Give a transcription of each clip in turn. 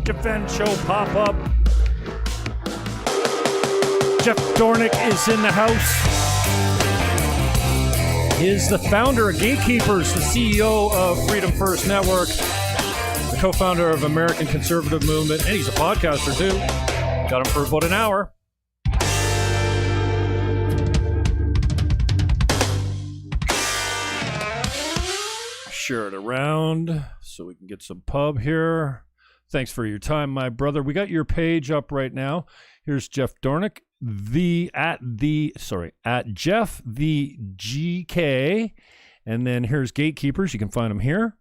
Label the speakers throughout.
Speaker 1: Jim Fannon Show pop-up. Jeff Dornik is in the house. He is the founder of GateKeepers, the CEO of Freedom First Network, the co-founder of American Conservative Movement, and he's a podcaster too. Got him for about an hour. Share it around so we can get some pub here. Thanks for your time, my brother. We got your page up right now. Here's Jeff Dornik, at Jeff the GK, and then here's GateKeepers. You can find them here,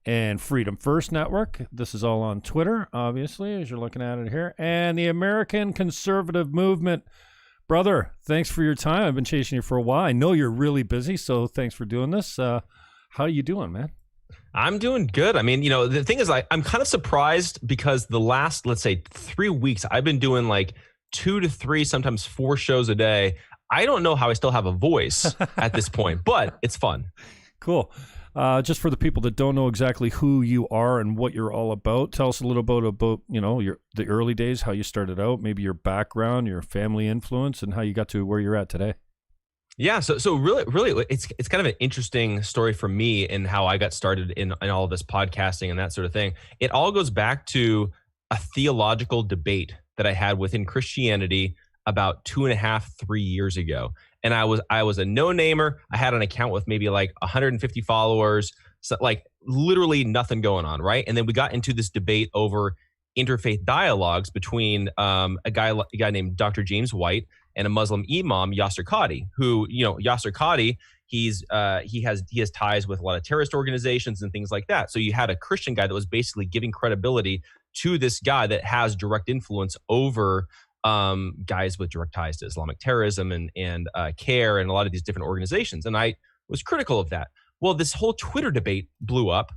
Speaker 1: and Freedom First Network. This is all on Twitter, obviously, as you're looking at it here, and the American Conservative Movement. Brother, thanks for your time. I've been chasing you for a while. I know you're really busy, so thanks for doing this. How you doing, man?
Speaker 2: I'm doing good. I mean, the thing is, I'm kind of surprised because the last, let's say, 3 weeks, I've been doing like 2 to 3, sometimes 4 shows a day. I don't know how I still have a voice at this point, but it's fun.
Speaker 1: Cool. Just for the people that don't know exactly who you are and what you're all about, tell us a little bit about the early days, how you started out, maybe your background, your family influence, and how you got to where you're at today.
Speaker 2: Yeah, so really, it's kind of an interesting story for me in how I got started in all of this podcasting and that sort of thing. It all goes back to a theological debate that I had within Christianity about 2.5, 3 years ago. And I was a no-namer. I had an account with maybe like 150 followers, so like literally nothing going on, right? And then we got into this debate over interfaith dialogues between a guy named Dr. James White and a Muslim imam, Yasser Qadhi, who, Yasser Qadhi, he has ties with a lot of terrorist organizations and things like that. So you had a Christian guy that was basically giving credibility to this guy that has direct influence over guys with direct ties to Islamic terrorism and CARE and a lot of these different organizations. And I was critical of that. Well, this whole Twitter debate blew up.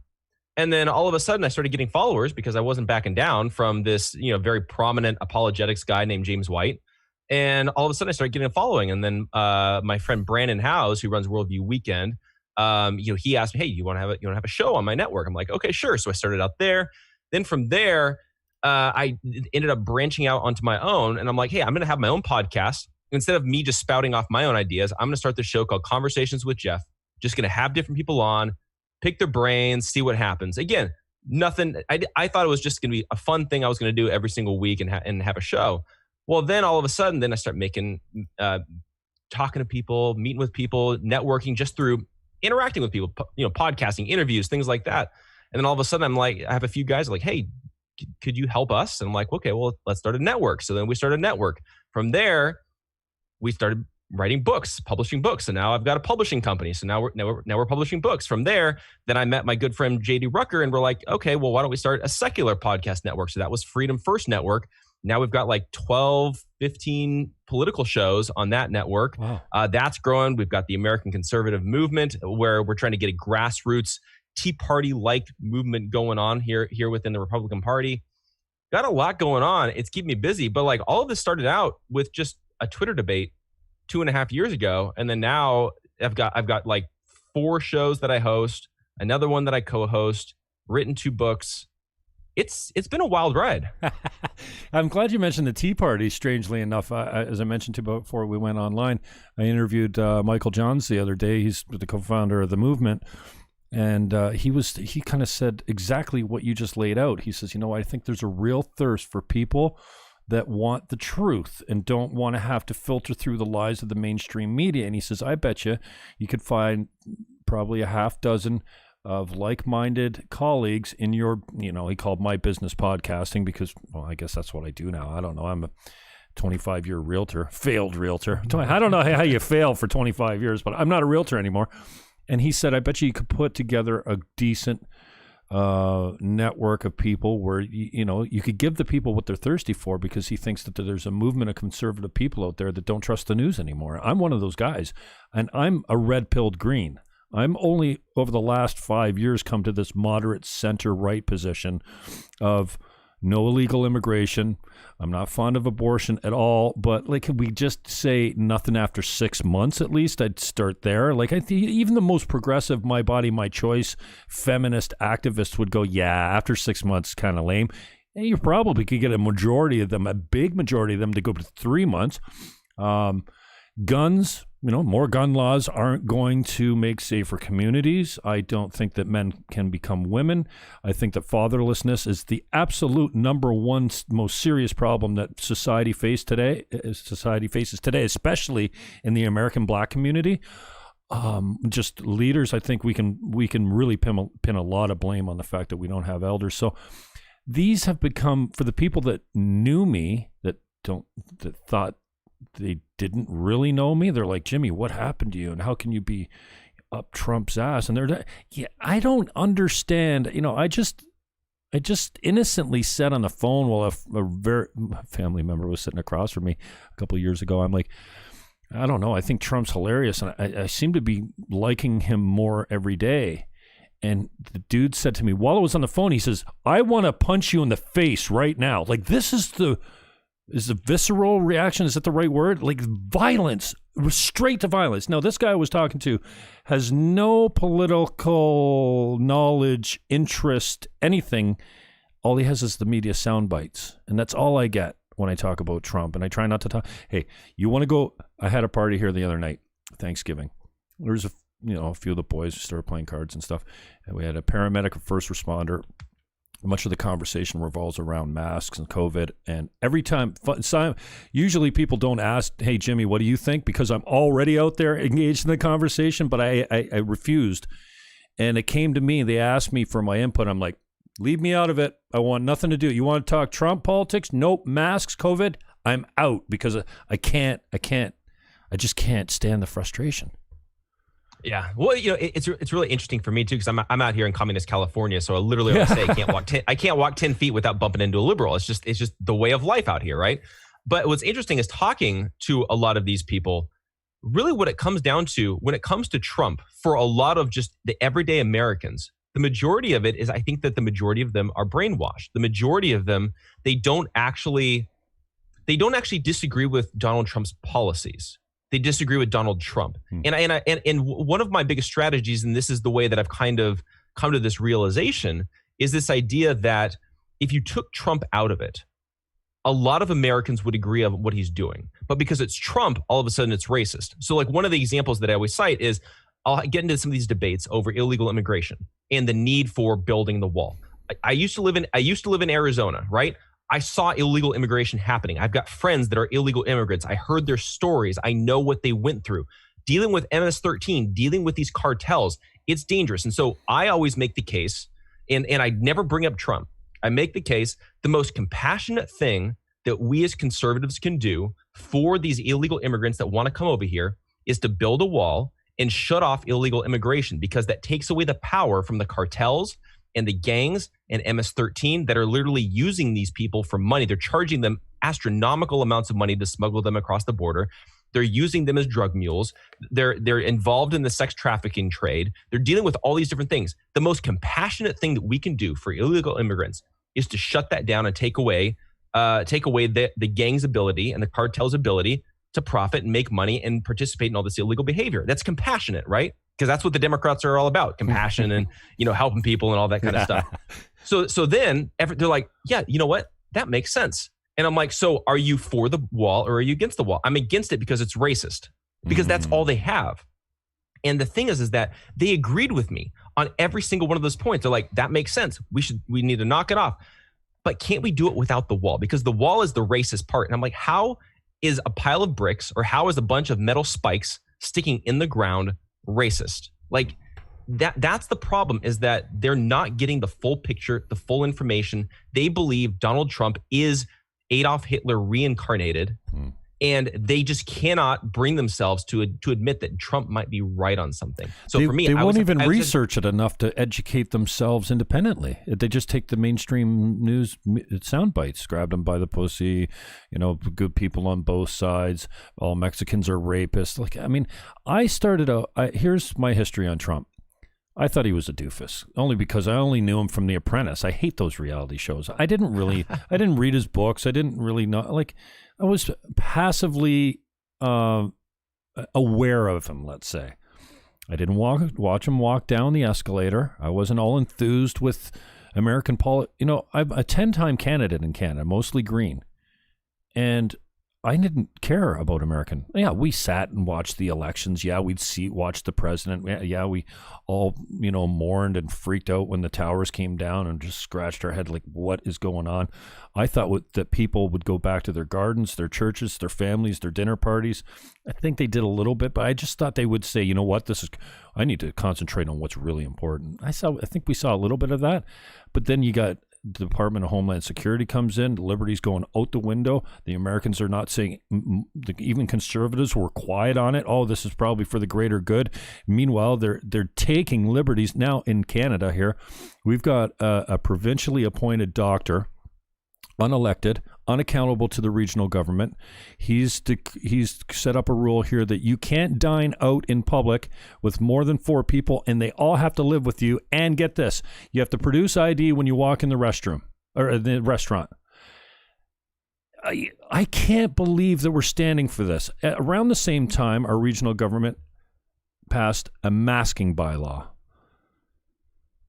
Speaker 2: And then all of a sudden I started getting followers because I wasn't backing down from this, very prominent apologetics guy named James White. And all of a sudden I started getting a following. And then my friend Brandon Howes, who runs Worldview Weekend, he asked me, hey, you want to have a show on my network? I'm like, okay, sure. So I started out there. Then from there, I ended up branching out onto my own. And I'm like, hey, I'm going to have my own podcast. Instead of me just spouting off my own ideas, I'm going to start this show called Conversations with Jeff. Just going to have different people on, pick their brains, see what happens. Again, nothing. I thought it was just going to be a fun thing I was going to do every single week and have a show. Well, then all of a sudden, I start talking to people, meeting with people, networking just through interacting with people, podcasting, interviews, things like that. And then all of a sudden, I'm like, I have a few guys like, hey, could you help us? And I'm like, okay, well, let's start a network. So then we started a network. From there, we started writing books, publishing books. And now I've got a publishing company. So now we're publishing books. From there, then I met my good friend JD Rucker, and we're like, okay, well, why don't we start a secular podcast network? So that was Freedom First Network. Now we've got like 12, 15 political shows on that network. Wow. That's growing. We've got the American Conservative Movement, where we're trying to get a grassroots Tea Party-like movement going on here within the Republican Party. Got a lot going on. It's keeping me busy. But like all of this started out with just a Twitter debate 2.5 years ago. And then now I've got like 4 shows that I host, another one that I co-host, written 2 books. It's been a wild ride.
Speaker 1: I'm glad you mentioned the Tea Party. Strangely enough, as I mentioned to you before we went online, I interviewed Michael Johns the other day. He's the co-founder of the movement, and he kind of said exactly what you just laid out. He says, I think there's a real thirst for people that want the truth and don't want to have to filter through the lies of the mainstream media. And he says, I bet you could find probably a half dozen of like-minded colleagues in your, he called my business podcasting because, well, I guess that's what I do now. I don't know. I'm a 25-year realtor, failed realtor. I don't know how you fail for 25 years, but I'm not a realtor anymore. And he said, I bet you could put together a decent network of people where, you could give the people what they're thirsty for, because he thinks that there's a movement of conservative people out there that don't trust the news anymore. I'm one of those guys, and I'm a red-pilled green. I'm only over the last 5 years come to this moderate center-right position of no illegal immigration. I'm not fond of abortion at all, but like, could we just say nothing after 6 months at least? I'd start there. Like, I think even the most progressive, my body, my choice, feminist activists would go, yeah, after 6 months, kind of lame. And you probably could get a majority of them, a big majority of them, to go to 3 months. Guns, more gun laws aren't going to make safer communities. I don't think that men can become women. I think that fatherlessness is the absolute number one most serious problem that society faces today, especially in the American Black community. Just leaders, I think we can really pin a lot of blame on the fact that we don't have elders. So these have become, for the people that knew me, that thought they didn't really know me, they're like, Jimmy, what happened to you? And how can you be up Trump's ass? And I don't understand. I just innocently said on the phone while a family member was sitting across from me a couple of years ago, I'm like, I don't know. I think Trump's hilarious, and I seem to be liking him more every day. And the dude said to me while I was on the phone, he says, I want to punch you in the face right now. Like, this is the visceral reaction. Is that the right word? Like, violence, straight to violence. Now, this guy I was talking to has no political knowledge, interest, anything. All he has is the media sound bites. And that's all I get when I talk about Trump. And I try not to talk. Hey, you want to go? I had a party here the other night, Thanksgiving. There's a few of the boys started playing cards and stuff. And we had a paramedic, a first responder. Much of the conversation revolves around masks and COVID. And every time, usually people don't ask, hey, Jimmy, what do you think? Because I'm already out there engaged in the conversation, but I refused. And it came to me. They asked me for my input. I'm like, leave me out of it. I want nothing to do. You want to talk Trump politics? Nope. Masks, COVID? I'm out because I just can't stand the frustration.
Speaker 2: Yeah, well, it's really interesting for me too, because I'm out here in communist California, so I literally say I can't walk 10 feet without bumping into a liberal. It's just the way of life out here, right? But what's interesting is talking to a lot of these people. Really, what it comes down to when it comes to Trump, for a lot of just the everyday Americans, the majority of it is, I think that the majority of them are brainwashed. The majority of them, they don't actually disagree with Donald Trump's policies. They disagree with Donald Trump. And one of my biggest strategies, and this is the way that I've kind of come to this realization, is this idea that if you took Trump out of it, a lot of Americans would agree on what he's doing. But because it's Trump, all of a sudden it's racist. So like one of the examples that I always cite is, I'll get into some of these debates over illegal immigration and the need for building the wall. I used to live in Arizona, right? I saw illegal immigration happening. I've got friends that are illegal immigrants. I heard their stories. I know what they went through. Dealing with MS-13, dealing with these cartels, it's dangerous. And so I always make the case, and I never bring up Trump. I make the case, the most compassionate thing that we as conservatives can do for these illegal immigrants that want to come over here is to build a wall and shut off illegal immigration, because that takes away the power from the cartels and the gangs and MS-13 that are literally using these people for money. They're charging them astronomical amounts of money to smuggle them across the border. They're using them as drug mules. They're involved in the sex trafficking trade. They're dealing with all these different things. The most compassionate thing that we can do for illegal immigrants is to shut that down and take away the gang's ability and the cartel's ability to profit and make money and participate in all this illegal behavior. That's compassionate, right? Because that's what the Democrats are all about, compassion and, helping people and all that kind of stuff. So then they're like, yeah, you know what? That makes sense. And I'm like, so are you for the wall or are you against the wall? I'm against it because it's racist, because that's all they have. And the thing is that they agreed with me on every single one of those points. They're like, that makes sense. We need to knock it off. But can't we do it without the wall? Because the wall is the racist part. And I'm like, how is a pile of bricks or how is a bunch of metal spikes sticking in the ground racist? Like that's the problem, is that they're not getting the full picture, the full information. They believe Donald Trump is Adolf Hitler reincarnated, and they just cannot bring themselves to admit that Trump might be right on something. So for me,
Speaker 1: they won't even research it enough to educate themselves independently. They just take the mainstream news sound bites, grab them by the pussy, good people on both sides. All Mexicans are rapists. Here's my history on Trump. I thought he was a doofus, only because I only knew him from The Apprentice. I hate those reality shows. I didn't read his books. I didn't really know, I was passively aware of him, let's say. I didn't watch him walk down the escalator. I wasn't all enthused with American I'm a 10-time candidate in Canada, mostly green. And I didn't care about American. Yeah, we sat and watched the elections. Yeah, we'd watch the president. Yeah, we all, mourned and freaked out when the towers came down and just scratched our head like, what is going on? I thought that people would go back to their gardens, their churches, their families, their dinner parties. I think they did a little bit, but I just thought they would say, you know what, I need to concentrate on what's really important. I think we saw a little bit of that, but then you got the Department of Homeland Security comes in, the liberty's going out the window. The Americans are not saying, even conservatives were quiet on it. Oh, this is probably for the greater good. Meanwhile, they're taking liberties. Now in Canada here, we've got a provincially appointed doctor, unelected, unaccountable to the regional government. He's set up a rule here that you can't dine out in public with more than 4 people, and they all have to live with you. And get this, you have to produce ID when you walk in the restroom or the restaurant. I can't believe that we're standing for this. Around the same time, our regional government passed a masking bylaw.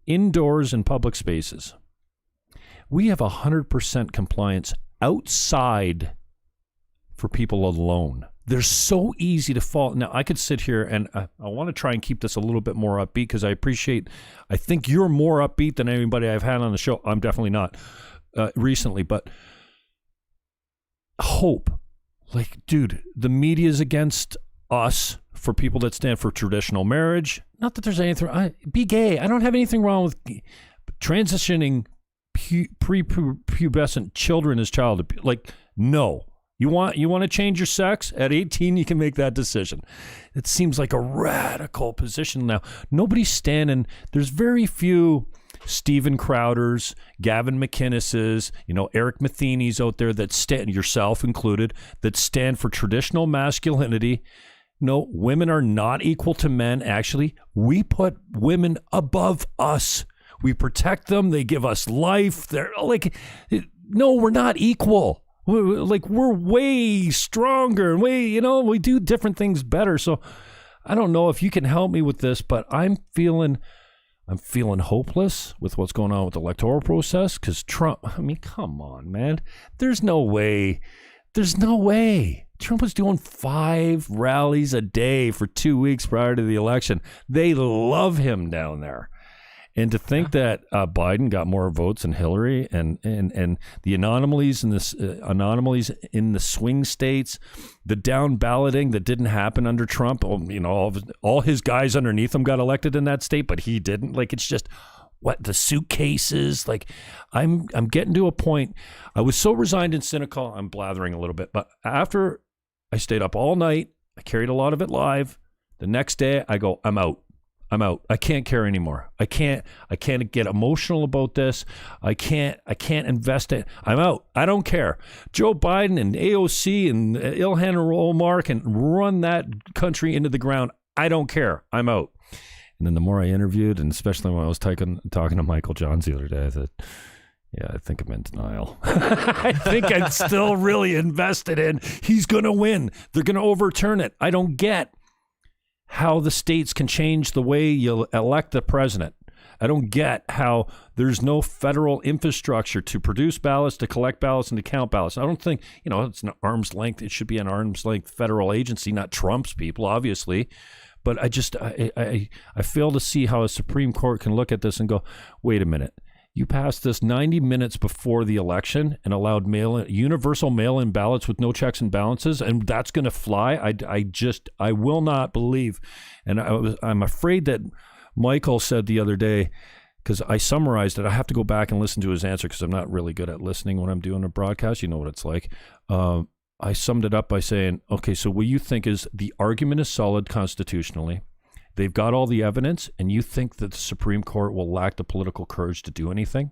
Speaker 1: Indoors in public spaces. We have 100% compliance outside for people alone. They're so easy to fall. Now, I could sit here and I want to try and keep this a little bit more upbeat because I think you're more upbeat than anybody I've had on the show. I'm definitely not recently, but hope. Like, dude, the media is against us for people that stand for traditional marriage. Not that there's anything, be gay. I don't have anything wrong with transitioning prepubescent children as child abuse. Like, no. You want to change your sex? At 18, you can make that decision. It seems like a radical position now. Nobody's standing. There's very few Stephen Crowders, Gavin McInnes's, Eric Matheny's out there that stand, yourself included, that stand for traditional masculinity. No, women are not equal to men. Actually, we put women above us. We protect them. They give us life. They're like, no, we're not equal. We're way stronger and we do different things better. So I don't know if you can help me with this, but I'm feeling hopeless with what's going on with the electoral process because Trump, come on, man. There's no way. Trump was doing 5 rallies a day for 2 weeks prior to the election. They love him down there. And to think that Biden got more votes than Hillary, and the anomalies in the swing states, the down balloting that didn't happen under Trump, all his guys underneath him got elected in that state, but he didn't. Like, it's just what the suitcases. Like, I'm getting to a point. I was so resigned and cynical. I'm blathering a little bit, but after I stayed up all night, I carried a lot of it live. The next day, I go, I'm out. I can't care anymore. I can't get emotional about this. I can't invest it. I'm out. I don't care. Joe Biden and AOC and Ilhan Omar can run that country into the ground. I don't care. I'm out. And then the more I interviewed, and especially when I was talking to Michael Johns the other day, I thought, yeah, I think I'm in denial. I think I'm still really invested in he's going to win. They're going to overturn it. I don't get how the states can change the way you elect the president. I don't get how there's no federal infrastructure to produce ballots, to collect ballots, and to count ballots. I don't think, it's an arm's length. It should be an arm's length federal agency, not Trump's people, obviously. But I fail to see how a Supreme Court can look at this and go, wait a minute. You passed this 90 minutes before the election and allowed universal mail-in ballots with no checks and balances, and that's going to fly? I will not believe. And I'm afraid that Michael said the other day, because I summarized it, I have to go back and listen to his answer because I'm not really good at listening when I'm doing a broadcast. You know what it's like. I summed it up by saying, okay, so what you think is the argument is solid constitutionally. They've got all the evidence, and you think that the Supreme Court will lack the political courage to do anything?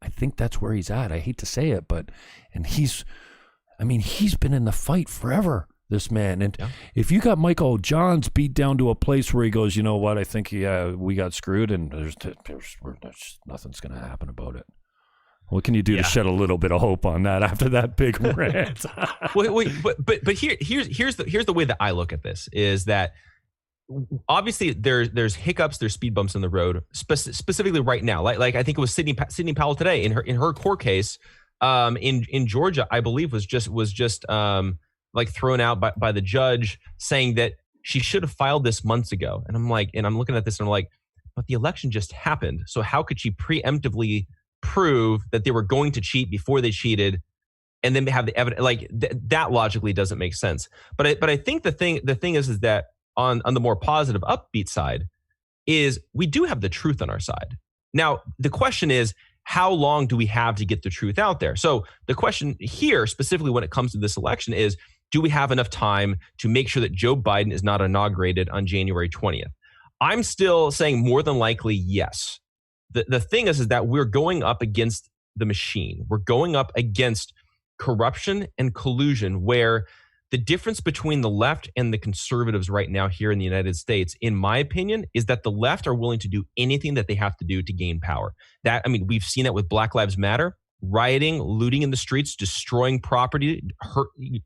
Speaker 1: I think that's where he's at. I hate to say it, he's been in the fight forever, this man. And if you got Michael Johns beat down to a place where he goes, you know what, I think we got screwed, and there's nothing's going to happen about it. What can you do to shed a little bit of hope on that after that big rant?
Speaker 2: Wait, but here's the way that I look at this is that obviously there's hiccups, there's speed bumps in the road, specifically right now. Like I think it was Sidney Powell today in her court case in Georgia, I believe was just like thrown out by the judge, saying that she should have filed this months ago. And I'm looking at this and I'm like, but the election just happened. So how could she preemptively prove that they were going to cheat before they cheated, and then have the evidence? Like that logically doesn't make sense. But I think the thing is that on the more positive, upbeat side is we do have the truth on our side. Now, the question is, how long do we have to get the truth out there? So the question here, specifically when it comes to this election, is do we have enough time to make sure that Joe Biden is not inaugurated on January 20th? I'm still saying more than likely yes. The thing is that we're going up against the machine. We're going up against corruption and collusion, where the difference between the left and the conservatives right now here in the United States, in my opinion, is that the left are willing to do anything that they have to do to gain power. We've seen that with Black Lives Matter, rioting, looting in the streets, destroying property,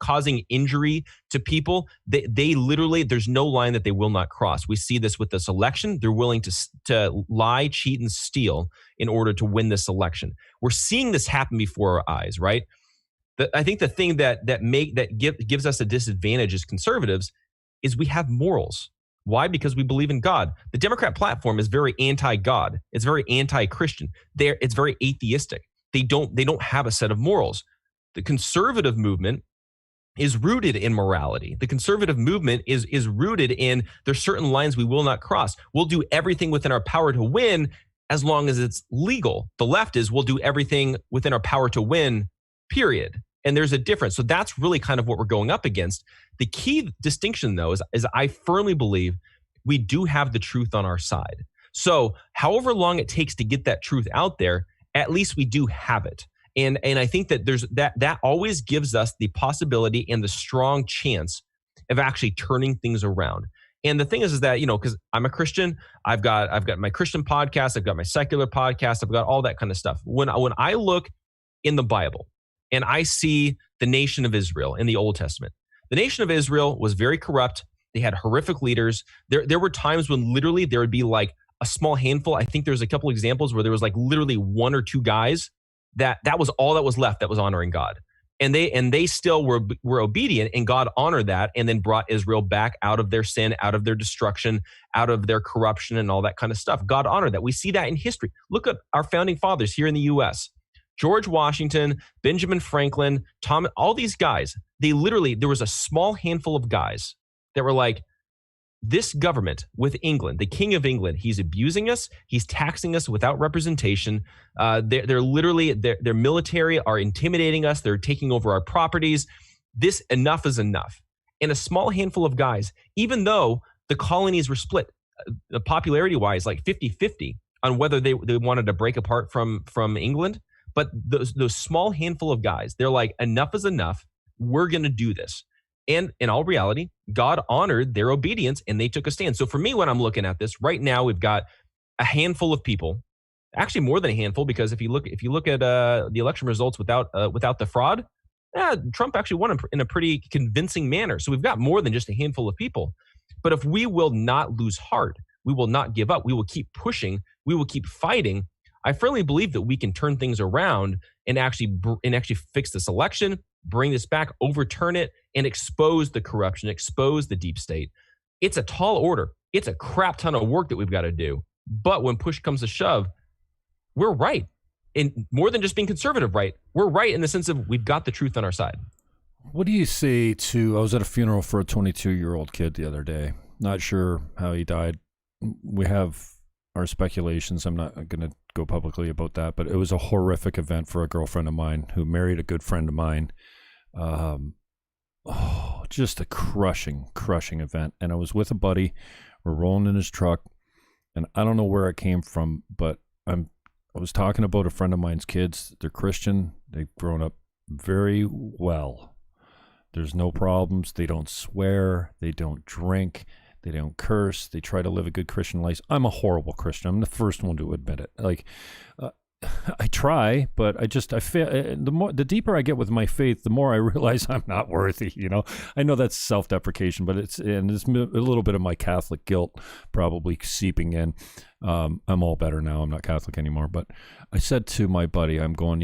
Speaker 2: causing injury to people. They literally, there's no line that they will not cross. We see this with this election. They're willing to lie, cheat, and steal in order to win this election. We're seeing this happen before our eyes, right? I think the thing that gives us a disadvantage as conservatives is we have morals. Why? Because we believe in God. The Democrat platform is very anti-God. It's very anti-Christian. It's very atheistic. They don't have a set of morals. The conservative movement is rooted in morality. The conservative movement is rooted in there's certain lines we will not cross. We'll do everything within our power to win as long as it's legal. The left is we'll do everything within our power to win, period. And there's a difference. So that's really kind of what we're going up against. The key distinction, though, is I firmly believe we do have the truth on our side. So however long it takes to get that truth out there, at least we do have it. And I think that that always gives us the possibility and the strong chance of actually turning things around. And the thing is that, because I'm a Christian, I've got my Christian podcast, I've got my secular podcast, I've got all that kind of stuff. When I look in the Bible, and I see the nation of Israel in the Old Testament. The nation of Israel was very corrupt. They had horrific leaders. There were times when literally there would be like a small handful. I think there's a couple examples where there was like literally one or two guys that was all that was left that was honoring God. And they still were obedient, and God honored that and then brought Israel back out of their sin, out of their destruction, out of their corruption and all that kind of stuff. God honored that. We see that in history. Look at our founding fathers here in the U.S. George Washington, Benjamin Franklin, Thomas, all these guys, there was a small handful of guys that were like, this government with England, the King of England, he's abusing us. He's taxing us without representation. Their military are intimidating us. They're taking over our properties. Enough is enough. And a small handful of guys, even though the colonies were split, popularity-wise, like 50-50 on whether they wanted to break apart from England. But those small handful of guys, they're like, enough is enough. We're going to do this. And in all reality, God honored their obedience and they took a stand. So for me, when I'm looking at this, right now we've got a handful of people, actually more than a handful, because if you look at the election results without the fraud, Trump actually won in a pretty convincing manner. So we've got more than just a handful of people. But if we will not lose heart, we will not give up, we will keep pushing, we will keep fighting, I firmly believe that we can turn things around and actually fix this election, bring this back, overturn it, and expose the corruption, expose the deep state. It's a tall order. It's a crap ton of work that we've got to do. But when push comes to shove, we're right. And more than just being conservative right, we're right in the sense of we've got the truth on our side.
Speaker 1: What do you say to, I was at a funeral for a 22-year-old kid the other day. Not sure how he died. We have our speculations. I'm not going to go publicly about that, but it was a horrific event for a girlfriend of mine who married a good friend of mine. Just a crushing event. And I was with a buddy. We're rolling in his truck, and I don't know where it came from, but I was talking about a friend of mine's kids. They're Christian. They've grown up very well. There's no problems. They don't swear. They don't drink. They don't curse. They try to live a good Christian life. I'm a horrible Christian. I'm the first one to admit it. I try, but I fail. The deeper I get with my faith, the more I realize I'm not worthy. I know that's self-deprecation, but it's a little bit of my Catholic guilt probably seeping in. I'm all better now. I'm not Catholic anymore. But I said to my buddy, I'm going,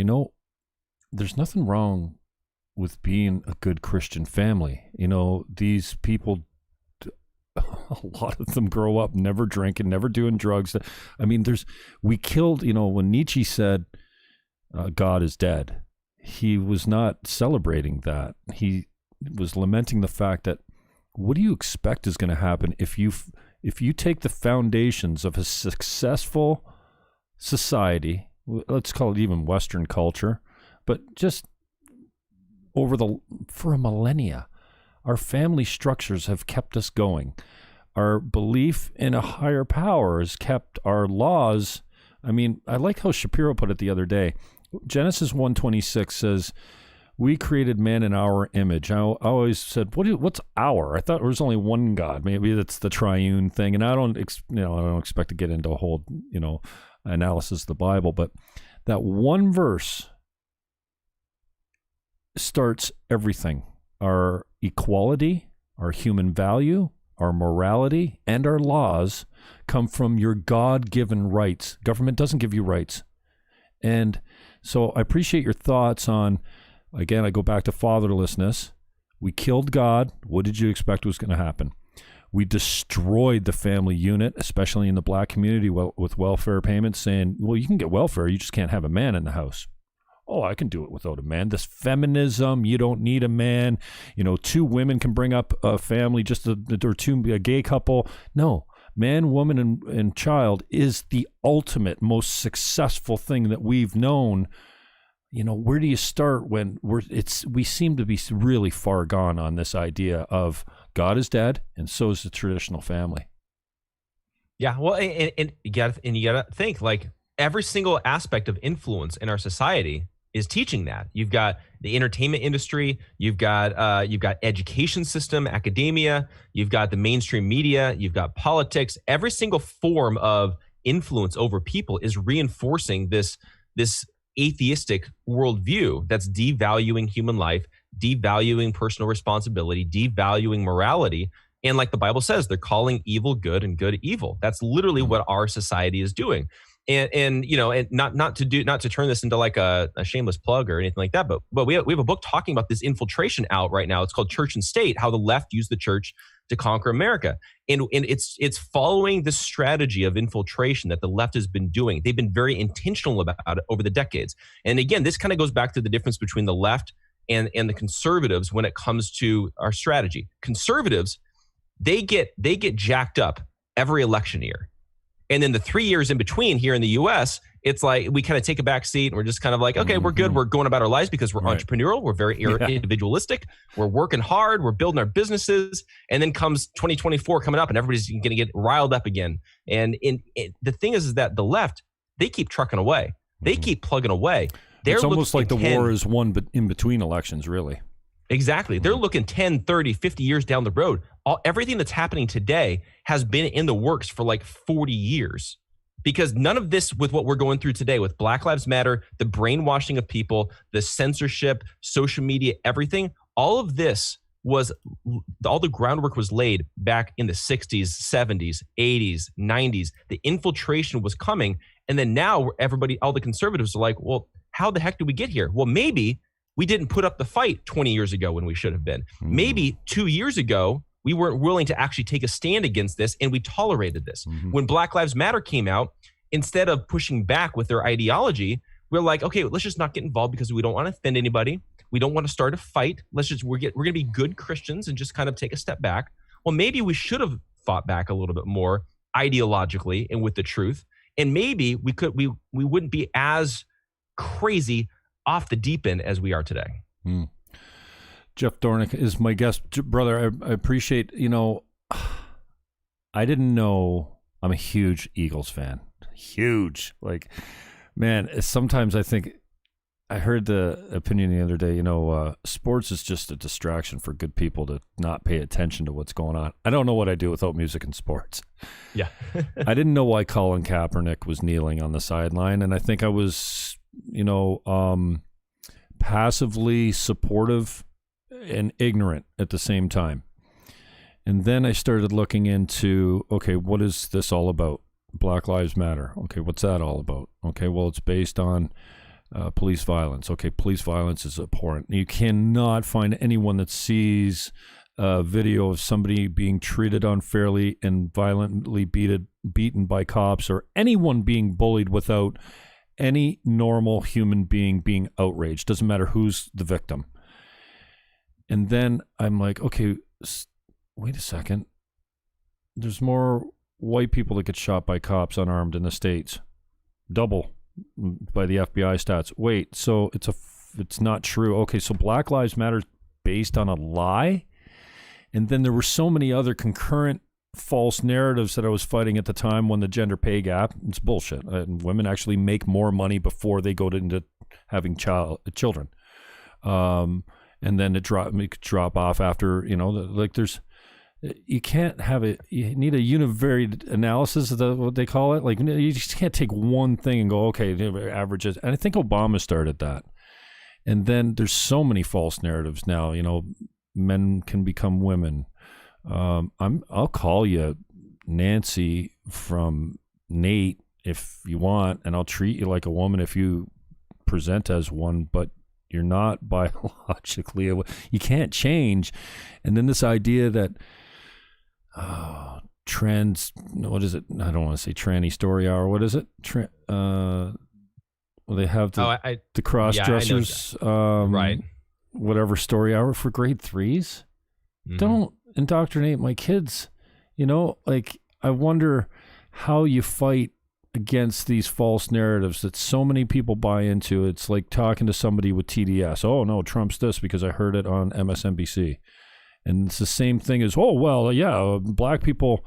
Speaker 1: there's nothing wrong with being a good Christian family. These people, a lot of them grow up never drinking, never doing drugs. I mean, we killed, when Nietzsche said God is dead, he was not celebrating that. He was lamenting the fact that what do you expect is going to happen if you take the foundations of a successful society, let's call it even Western culture, but just for a millennia, our family structures have kept us going. Our belief in a higher power has kept our laws. I mean, I like how Shapiro put it the other day. Genesis 1:26 says, we created man in our image. I always said, what's our? I thought there was only one God. Maybe that's the triune thing. And I don't expect to get into a whole, analysis of the Bible, but that one verse starts everything. Our equality, our human value, our morality, and our laws come from your God-given rights. Government doesn't give you rights. And so I appreciate your thoughts on, again, I go back to fatherlessness. We killed God. What did you expect was going to happen? We destroyed the family unit, especially in the black community, with welfare payments, saying, well, you can get welfare, you just can't have a man in the house. Oh, I can do it without a man. This feminism, you don't need a man. Two women can bring up a family, or a gay couple. No, man, woman, and child is the ultimate, most successful thing that we've known. Where do you start when we seem to be really far gone on this idea of God is dead, and so is the traditional family.
Speaker 2: Yeah, well, and you gotta think, like, every single aspect of influence in our society is teaching that. You've got the entertainment industry, you've got education system, academia, you've got the mainstream media, you've got politics. Every single form of influence over people is reinforcing this atheistic worldview that's devaluing human life, devaluing personal responsibility, devaluing morality. And like the Bible says, they're calling evil good and good evil. That's literally what our society is doing. And not to turn this into like a shameless plug or anything like that, but we have a book talking about this infiltration out right now. It's called Church and State: How the Left Used the Church to Conquer America. And it's following this strategy of infiltration that the left has been doing. They've been very intentional about it over the decades. And again, this kind of goes back to the difference between the left and the conservatives when it comes to our strategy. Conservatives, they get jacked up every election year. And then the 3 years in between here in the U.S., it's like we kind of take a back seat and we're just kind of like, okay, we're good. We're going about our lives because we're entrepreneurial. We're very individualistic. We're working hard. We're building our businesses. And then comes 2024 coming up and everybody's going to get riled up again. And the thing is that the left, they keep trucking away. They keep plugging away.
Speaker 1: It's almost like the war is won but in between elections, really.
Speaker 2: Exactly. They're looking 10, 30, 50 years down the road. Everything that's happening today has been in the works for like 40 years. Because none of this with what we're going through today with Black Lives Matter, the brainwashing of people, the censorship, social media, everything, all the groundwork was laid back in the 60s, 70s, 80s, 90s. The infiltration was coming. And then now all the conservatives are like, well, how the heck did we get here? Well, maybe we didn't put up the fight 20 years ago when we should have been. Maybe 2 years ago, we weren't willing to actually take a stand against this and we tolerated this. When Black Lives Matter came out, instead of pushing back with their ideology, we're like, okay, let's just not get involved because we don't want to offend anybody. We don't want to start a fight. We're going to be good Christians and just kind of take a step back. Well, maybe we should have fought back a little bit more ideologically and with the truth. And maybe we wouldn't be as crazy off the deep end as we are today.
Speaker 1: Jeff Dornik is my guest. Brother, I appreciate, I didn't know I'm a huge Eagles fan. Huge. Like, man, sometimes I think, I heard the opinion the other day, sports is just a distraction for good people to not pay attention to what's going on. I don't know what I do without music and sports.
Speaker 2: Yeah.
Speaker 1: I didn't know why Colin Kaepernick was kneeling on the sideline, and I think I was, passively supportive and ignorant at the same time. And then I started looking into, okay, what is this all about? Black Lives Matter. Okay, what's that all about? Okay, well, it's based on police violence. Okay, police violence is abhorrent. You cannot find anyone that sees a video of somebody being treated unfairly and violently beaten by cops, or anyone being bullied without any normal human being outraged. Doesn't matter who's the victim. And then I'm like, okay, wait a second. There's more white people that get shot by cops unarmed in the States. Double by the FBI stats. Wait, so it's not true. Okay, so Black Lives Matter is based on a lie? And then there were so many other concurrent false narratives that I was fighting at the time when the gender pay gap, it's bullshit. Women actually make more money before they go into having children. And then it drop off after, you can't have it. You need a univariate analysis of what they call it. Like, you just can't take one thing and go, okay, averages. And I think Obama started that. And then there's so many false narratives now. Men can become women. I'll call you Nancy from Nate if you want, and I'll treat you like a woman if you present as one, but you're not biologically. You can't change. And then this idea that what is it? I don't want to say tranny story hour. What is it? Well, they have the cross dressers,
Speaker 2: right?
Speaker 1: Whatever story hour for grade 3s. Mm-hmm. Don't indoctrinate my kids. I wonder how you fight against these false narratives that so many people buy into. It's like talking to somebody with TDS. Oh no, Trump's this because I heard it on MSNBC. And it's the same thing as, oh, well, yeah, black people,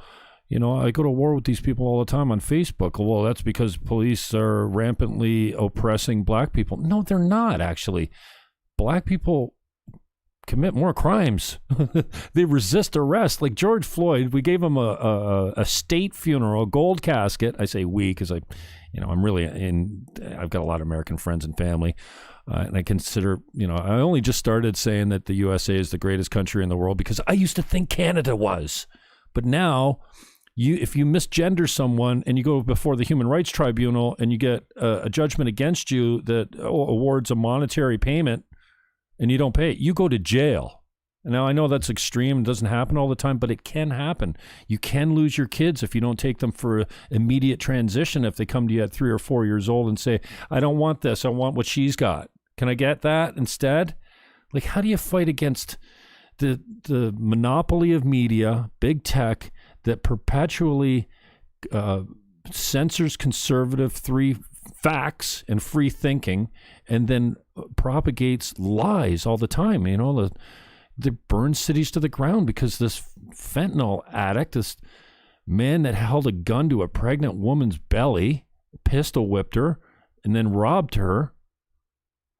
Speaker 1: I go to war with these people all the time on Facebook. Well, that's because police are rampantly oppressing black people. No, they're not, actually. Black people commit more crimes. They resist arrest. Like George Floyd, we gave him a state funeral, a gold casket. I say we because I'm really I've got a lot of American friends and family. And I consider, I only just started saying that the USA is the greatest country in the world because I used to think Canada was. But now, if you misgender someone and you go before the Human Rights Tribunal and you get a judgment against you that awards a monetary payment and you don't pay it, you go to jail. And now I know that's extreme. It doesn't happen all the time, but it can happen. You can lose your kids if you don't take them for immediate transition. If they come to you at 3 or 4 years old and say, I don't want this, I want what she's got. Can I get that instead? Like, how do you fight against the monopoly of media, big tech, that perpetually censors conservative facts and free thinking, and then propagates lies all the time? They burn cities to the ground because this fentanyl addict, this man that held a gun to a pregnant woman's belly, pistol whipped her, and then robbed her.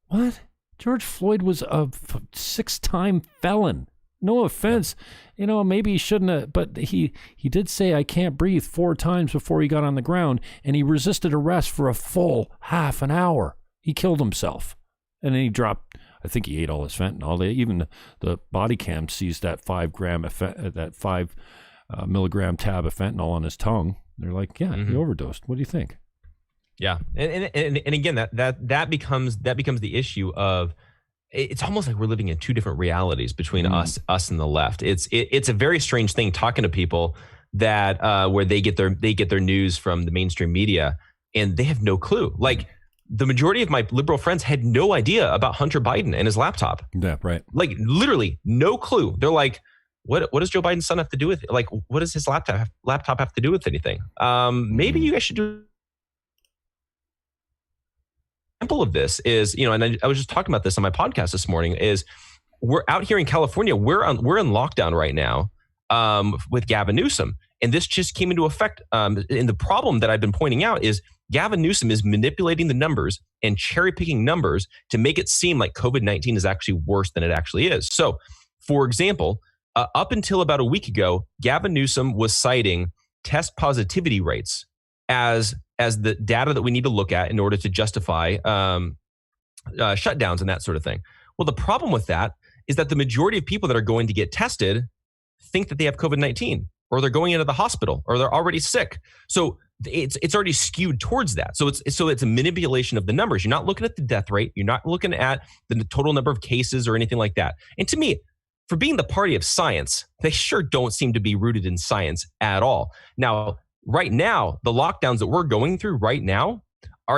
Speaker 1: What? George Floyd was a 6-time felon. No offense. Maybe he shouldn't have, but he did say, I can't breathe 4 times before he got on the ground, and he resisted arrest for a full half an hour. He killed himself. And then he dropped, I think he ate all his fentanyl. Even the body cam sees that 5 milligram tab of fentanyl on his tongue. They're like, yeah, he overdosed. What do you think?
Speaker 2: Yeah, and again, that becomes the issue of, it's almost like we're living in 2 different realities between us and the left. It's a very strange thing talking to people that where they get their news from the mainstream media and they have no clue. Like, the majority of my liberal friends had no idea about Hunter Biden and his laptop.
Speaker 1: Yeah, right.
Speaker 2: Like, literally no clue. They're like, what does Joe Biden's son have to do with it? Like, what does his laptop have to do with anything? Maybe you guys should do. Example of this is, and I was just talking about this on my podcast this morning, is we're out here in California. We're in lockdown right now with Gavin Newsom. And this just came into effect. And the problem that I've been pointing out is Gavin Newsom is manipulating the numbers and cherry picking numbers to make it seem like COVID-19 is actually worse than it actually is. So, for example, up until about a week ago, Gavin Newsom was citing test positivity rates as the data that we need to look at in order to justify shutdowns and that sort of thing. Well, the problem with that is that the majority of people that are going to get tested think that they have COVID-19, or they're going into the hospital, or they're already sick. So it's already skewed towards that. So it's a manipulation of the numbers. You're not looking at the death rate. You're not looking at the total number of cases or anything like that. And to me, for being the party of science, they sure don't seem to be rooted in science at all. Now, right now, the lockdowns that we're going through right now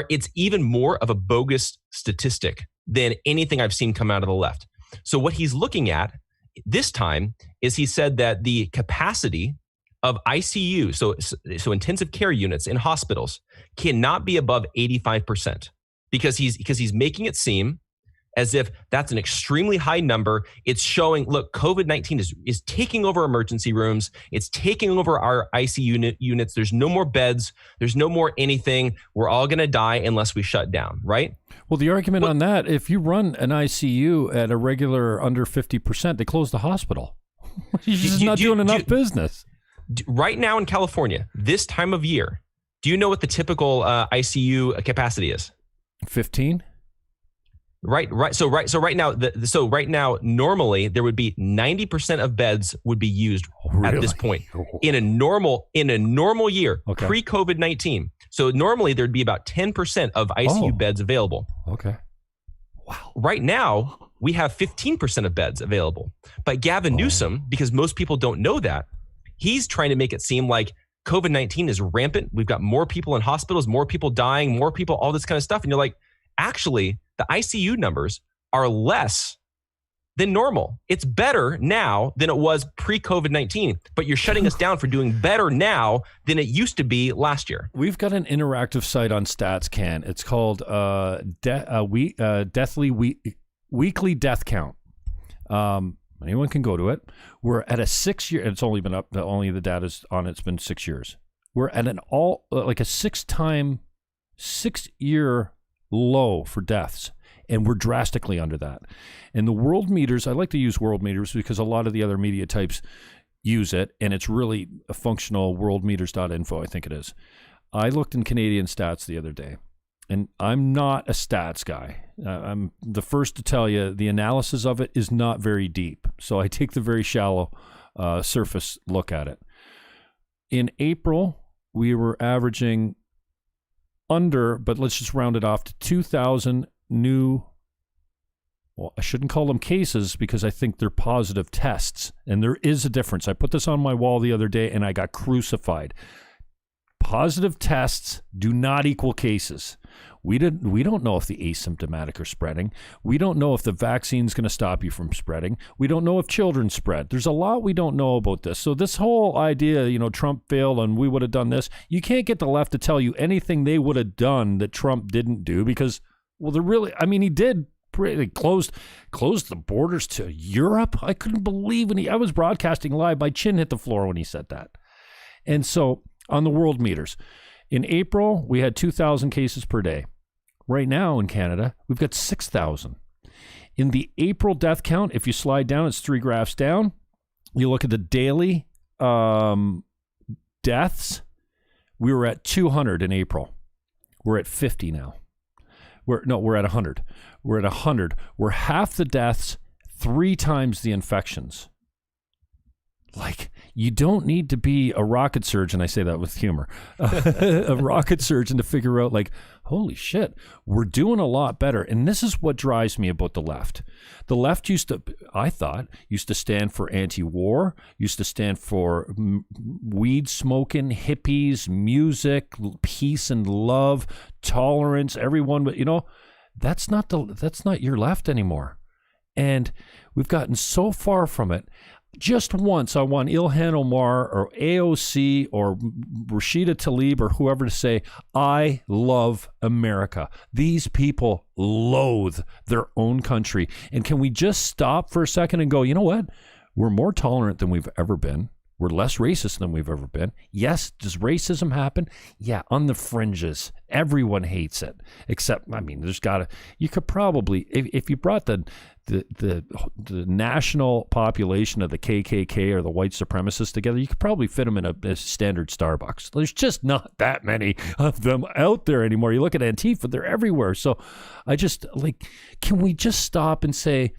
Speaker 2: it's even more of a bogus statistic than anything I've seen come out of the left. So what he's looking at this time is he said that the capacity of ICU, so intensive care units in hospitals, cannot be above 85%, because he's making it seem as if that's an extremely high number. It's showing, look, COVID-19 is taking over emergency rooms. It's taking over our ICU units. There's no more beds. There's no more anything. We're all going to die unless we shut down, right?
Speaker 1: Well, the argument on that, if you run an ICU at a regular under 50%, they close the hospital. You're just not doing enough business.
Speaker 2: Right now in California, this time of year, do you know what the typical ICU capacity is?
Speaker 1: 15?
Speaker 2: Right. So right now, normally there would be 90% of beds would be used at this point in a normal year,
Speaker 1: okay,
Speaker 2: pre-COVID-19. So normally there'd be about 10% of ICU beds available.
Speaker 1: Okay. Wow.
Speaker 2: Right now we have 15% of beds available. But Gavin Newsom, because most people don't know that, he's trying to make it seem like COVID-19 is rampant. We've got more people in hospitals, more people dying, more people, all this kind of stuff. And you're like, actually, the ICU numbers are less than normal. It's better now than it was pre-COVID-19, but you're shutting us down for doing better now than it used to be last year.
Speaker 1: We've got an interactive site on StatsCan. It's called Weekly Death Count. Anyone can go to it. We're at a 6-year, and it's only been up, only the data's on it's been 6 years. We're at an like a 6-year low for deaths, and we're drastically under that. And the world meters, I like to use world meters because a lot of the other media types use it, and it's really a functional worldmeters.info, I think it is. I looked in Canadian stats the other day, and I'm not a stats guy. I'm the first to tell you the analysis of it is not very deep, so I take the very shallow surface look at it. In April, we were averaging under, but let's just round it off to 2,000 new, well, I shouldn't call them cases because I think they're positive tests. And there is a difference. I put this on my wall the other day and I got crucified. Positive tests do not equal cases. We don't know if the asymptomatic are spreading. We don't know if the vaccine's going to stop you from spreading. We don't know if children spread. There's a lot we don't know about this. So this whole idea, Trump failed and we would have done this, you can't get the left to tell you anything they would have done that Trump didn't do because, well, he did closed the borders to Europe. I couldn't believe I was broadcasting live. My chin hit the floor when he said that. And so on the world meters, in April, we had 2,000 cases per day. Right now in Canada, we've got 6,000. In the April death count, if you slide down, it's 3 graphs down. You look at the daily deaths. We were at 200 in April. We're at 50 now. We're at 100. We're at 100. We're half the deaths, 3 times the infections. Like, you don't need to be a rocket surgeon. I say that with humor. A rocket surgeon to figure out, like, holy shit, we're doing a lot better. And this is what drives me about the left. The left used to stand for anti-war, used to stand for weed smoking, hippies, music, peace and love, tolerance, everyone. But, that's not your left anymore. And we've gotten so far from it. Just once, I want Ilhan Omar or AOC or Rashida Tlaib or whoever to say, I love America. These people loathe their own country. And can we just stop for a second and go, you know what? We're more tolerant than we've ever been. We're less racist than we've ever been. Yes, does racism happen? Yeah, on the fringes. Everyone hates it. Except, I mean, you could probably, if you brought the national population of the KKK or the white supremacists together, you could probably fit them in a standard Starbucks. There's just not that many of them out there anymore. You look at Antifa, they're everywhere. So I just, can we just stop and say,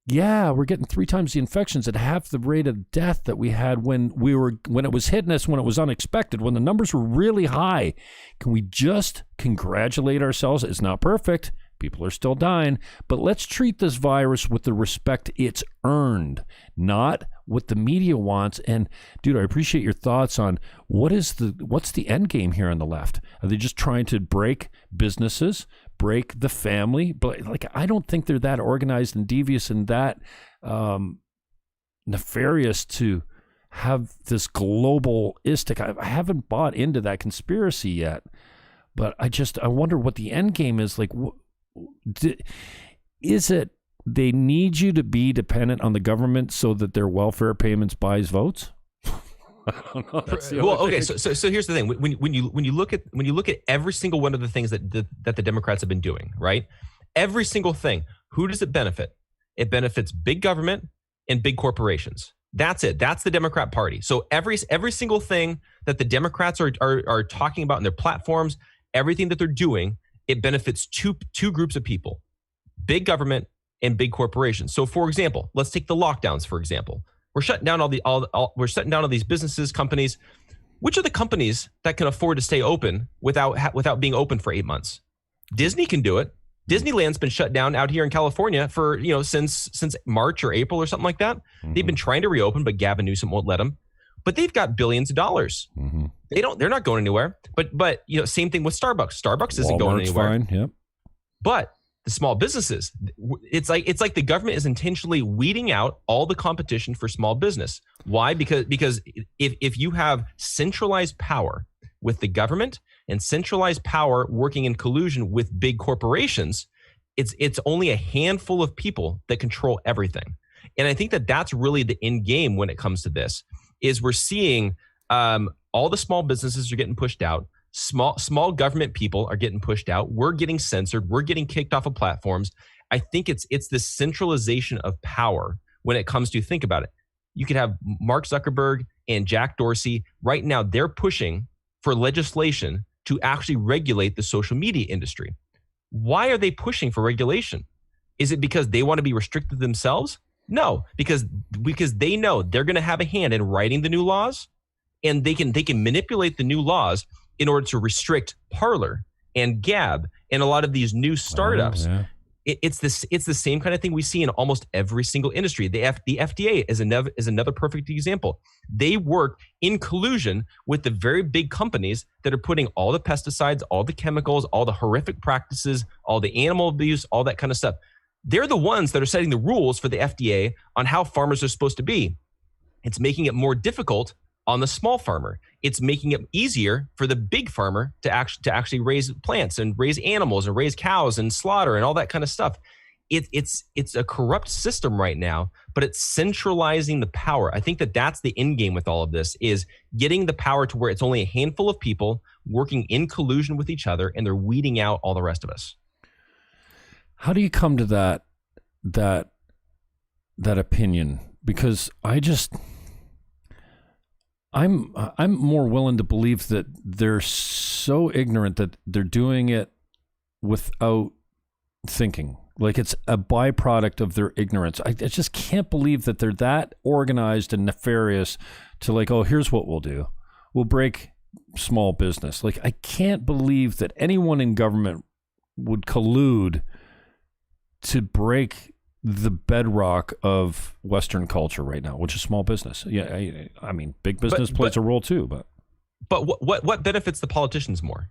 Speaker 1: yeah, we're getting 3 times the infections at half the rate of death that we had when it was hitting us, when it was unexpected, when the numbers were really high. Can we just congratulate ourselves? It's not perfect. People are still dying, but let's treat this virus with the respect it's earned, not what the media wants. And dude, I appreciate your thoughts on what's the end game here on the left? Are they just trying to break businesses, break the family? But I don't think they're that organized and devious and that nefarious to have this globalistic. I haven't bought into that conspiracy yet, but I wonder what the end game is. Is it they need you to be dependent on the government so that their welfare payments buys votes? I don't know.
Speaker 2: Well, okay. So here's the thing. When you look at every single one of the things that the Democrats have been doing, right? Every single thing. Who does it benefit? It benefits big government and big corporations. That's it. That's the Democrat Party. So every single thing that the Democrats are talking about in their platforms, everything that they're doing, it benefits two groups of people: big government and big corporations. So, for example, let's take the lockdowns. For example, we're shutting down we're shutting down all these businesses, companies. Which are the companies that can afford to stay open without being open for 8 months? Disney can do it. Disneyland's been shut down out here in California for since March or April or something like that. Mm-hmm. They've been trying to reopen, but Gavin Newsom won't let them. But they've got billions of dollars. Mm-hmm. They're not going anywhere. But same thing with Starbucks. Starbucks isn't going anywhere.
Speaker 1: Fine. Yep.
Speaker 2: But the small businesses, it's like the government is intentionally weeding out all the competition for small business. Why? Because if you have centralized power with the government and centralized power working in collusion with big corporations, it's only a handful of people that control everything. And I think that that's really the end game when it comes to this. Is we're seeing all the small businesses are getting pushed out. Small government people are getting pushed out. We're getting censored. We're getting kicked off of platforms. I think it's this centralization of power when it comes to, think about it. You could have Mark Zuckerberg and Jack Dorsey. Right now, they're pushing for legislation to actually regulate the social media industry. Why are they pushing for regulation? Is it because they want to be restricted themselves? No, because they know they're going to have a hand in writing the new laws, and they can manipulate the new laws in order to restrict Parler and Gab and a lot of these new startups. Oh, yeah. It's the same kind of thing we see in almost every single industry. The FDA is another perfect example. They work in collusion with the very big companies that are putting all the pesticides, all the chemicals, all the horrific practices, all the animal abuse, all that kind of stuff. They're the ones that are setting the rules for the FDA on how farmers are supposed to be. It's making it more difficult on the small farmer. It's making it easier for the big farmer to actually raise plants and raise animals and raise cows and slaughter and all that kind of stuff. It's a corrupt system right now, but it's centralizing the power. I think that's the end game with all of this, is getting the power to where it's only a handful of people working in collusion with each other, and they're weeding out all the rest of us.
Speaker 1: How do you come to that opinion? Because I'm more willing to believe that they're so ignorant that they're doing it without thinking. Like it's a byproduct of their ignorance. I just can't believe that they're that organized and nefarious to oh, here's what we'll do. We'll break small business. I can't believe that anyone in government would collude to break the bedrock of Western culture right now, which is small business. Yeah, I mean, big business plays a role too.
Speaker 2: But what benefits the politicians more?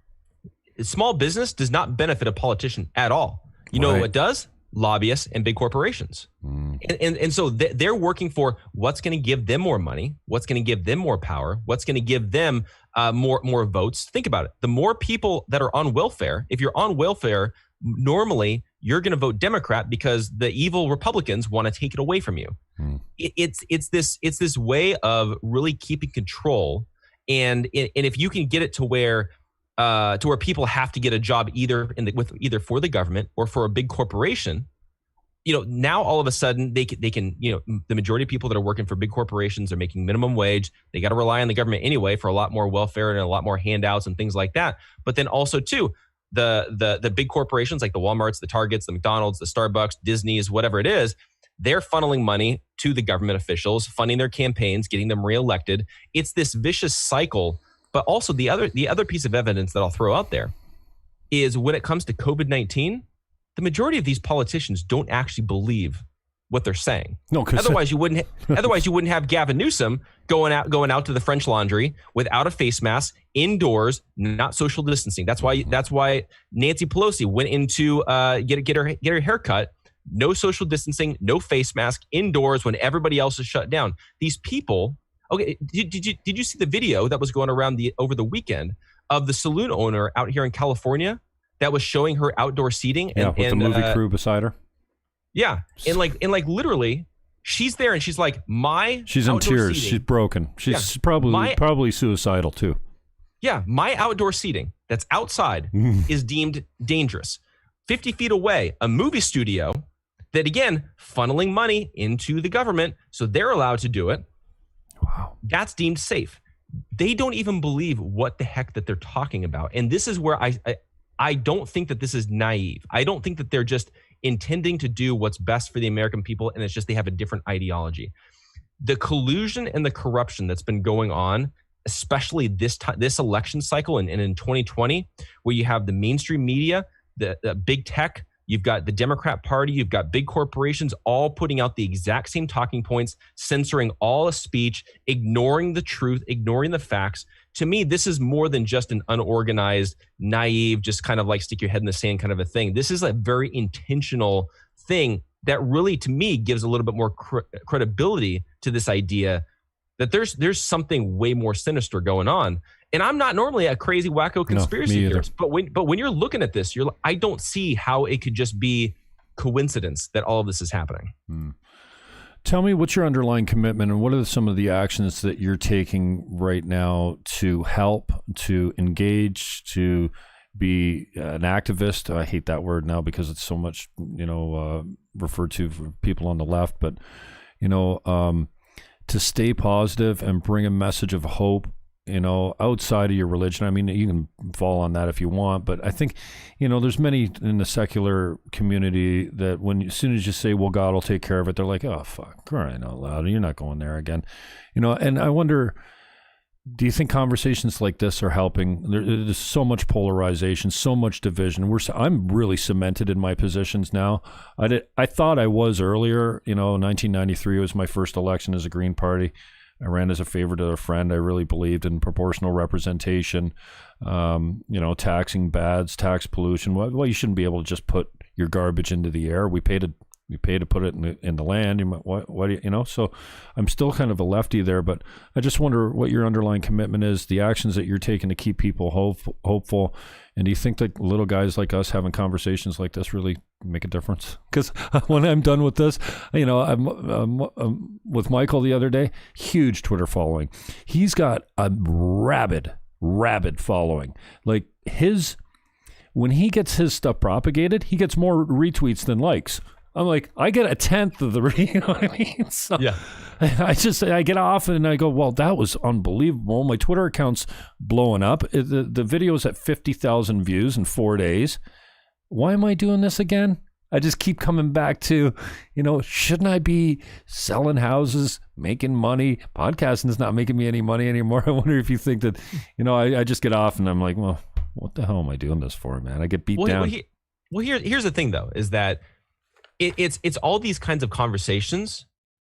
Speaker 2: Small business does not benefit a politician at all. You know what does? Lobbyists and big corporations. And so they're working for what's going to give them more money, what's going to give them more power, what's going to give them more votes. Think about it. The more people that are on welfare, if you're on welfare, normally you're going to vote Democrat because the evil Republicans want to take it away from you. It's this way of really keeping control, and if you can get it to where people have to get a job either for the government or for a big corporation, now all of a sudden they can the majority of people that are working for big corporations are making minimum wage. They got to rely on the government anyway for a lot more welfare and a lot more handouts and things like that. But then also too, the big corporations like the Walmarts, the Targets, the McDonald's, the Starbucks, Disney's, whatever it is, they're funneling money to the government officials, funding their campaigns, getting them reelected. It's this vicious cycle. But also the other piece of evidence that I'll throw out there is when it comes to COVID-19, the majority of these politicians don't actually believe what they're saying. No, otherwise you wouldn't have Gavin Newsom going out to the French Laundry without a face mask, indoors, not social distancing. That's why Nancy Pelosi went into get her haircut. No social distancing, no face mask, indoors when everybody else is shut down. These people. Okay, did you see the video that was going around over the weekend of the saloon owner out here in California that was showing her outdoor seating?
Speaker 1: With the movie crew beside her.
Speaker 2: Yeah, and literally, she's there and she's like, she's
Speaker 1: in tears. Seating, she's broken. She's probably suicidal too.
Speaker 2: Yeah, my outdoor seating that's outside is deemed dangerous. 50 feet away, a movie studio that, again, funneling money into the government, so they're allowed to do it.
Speaker 1: Wow.
Speaker 2: That's deemed safe. They don't even believe what the heck that they're talking about. And this is where I don't think that this is naive. I don't think that they're just intending to do what's best for the American people, and it's just they have a different ideology. The collusion and the corruption that's been going on, especially this election cycle and in 2020, where you have the mainstream media, the big tech, you've got the Democrat Party, you've got big corporations all putting out the exact same talking points, censoring all speech, ignoring the truth, ignoring the facts. To me, this is more than just an unorganized, naive, just kind of like stick your head in the sand kind of a thing. This is a very intentional thing that really, to me, gives a little bit more credibility to this idea that there's something way more sinister going on. And I'm not normally a crazy wacko conspiracy theorist, but when you're looking at this, I don't see how it could just be coincidence that all of this is happening.
Speaker 1: Tell me what's your underlying commitment and what are some of the actions that you're taking right now to help, to engage, to be an activist. I hate that word now because it's so much, referred to for people on the left, but, to stay positive and bring a message of hope, outside of your religion. I mean, you can fall on that if you want, but I think, there's many in the secular community that as soon as you say, well, God will take care of it, they're like, oh, fuck, crying out loud, you're not going there again. And I wonder, do you think conversations like this are helping? There's so much polarization, so much division. I'm really cemented in my positions now. I thought I was earlier. 1993 was my first election as a Green Party. I ran as a favor to a friend. I really believed in proportional representation, taxing bads, tax pollution. Well, you shouldn't be able to just put your garbage into the air. We pay to put it in the land. Why do you, So I'm still kind of a lefty there, but I just wonder what your underlying commitment is, the actions that you're taking to keep people hopeful. And do you think that little guys like us having conversations like this really make a difference? Because when I'm done with this, I'm with Michael the other day, huge Twitter following. He's got a rabid following. Like when he gets his stuff propagated, he gets more retweets than likes. I'm like, I get 1/10 of the, you know what I mean? So yeah. I get off and I go, well, that was unbelievable. My Twitter account's blowing up. The video's at 50,000 views in 4 days. Why am I doing this again? I just keep coming back to, shouldn't I be selling houses, making money? Podcasting is not making me any money anymore. I wonder if you think that, I just get off and I'm like, well, what the hell am I doing this for, man? I get beat down.
Speaker 2: Here's the thing, though, is that it's all these kinds of conversations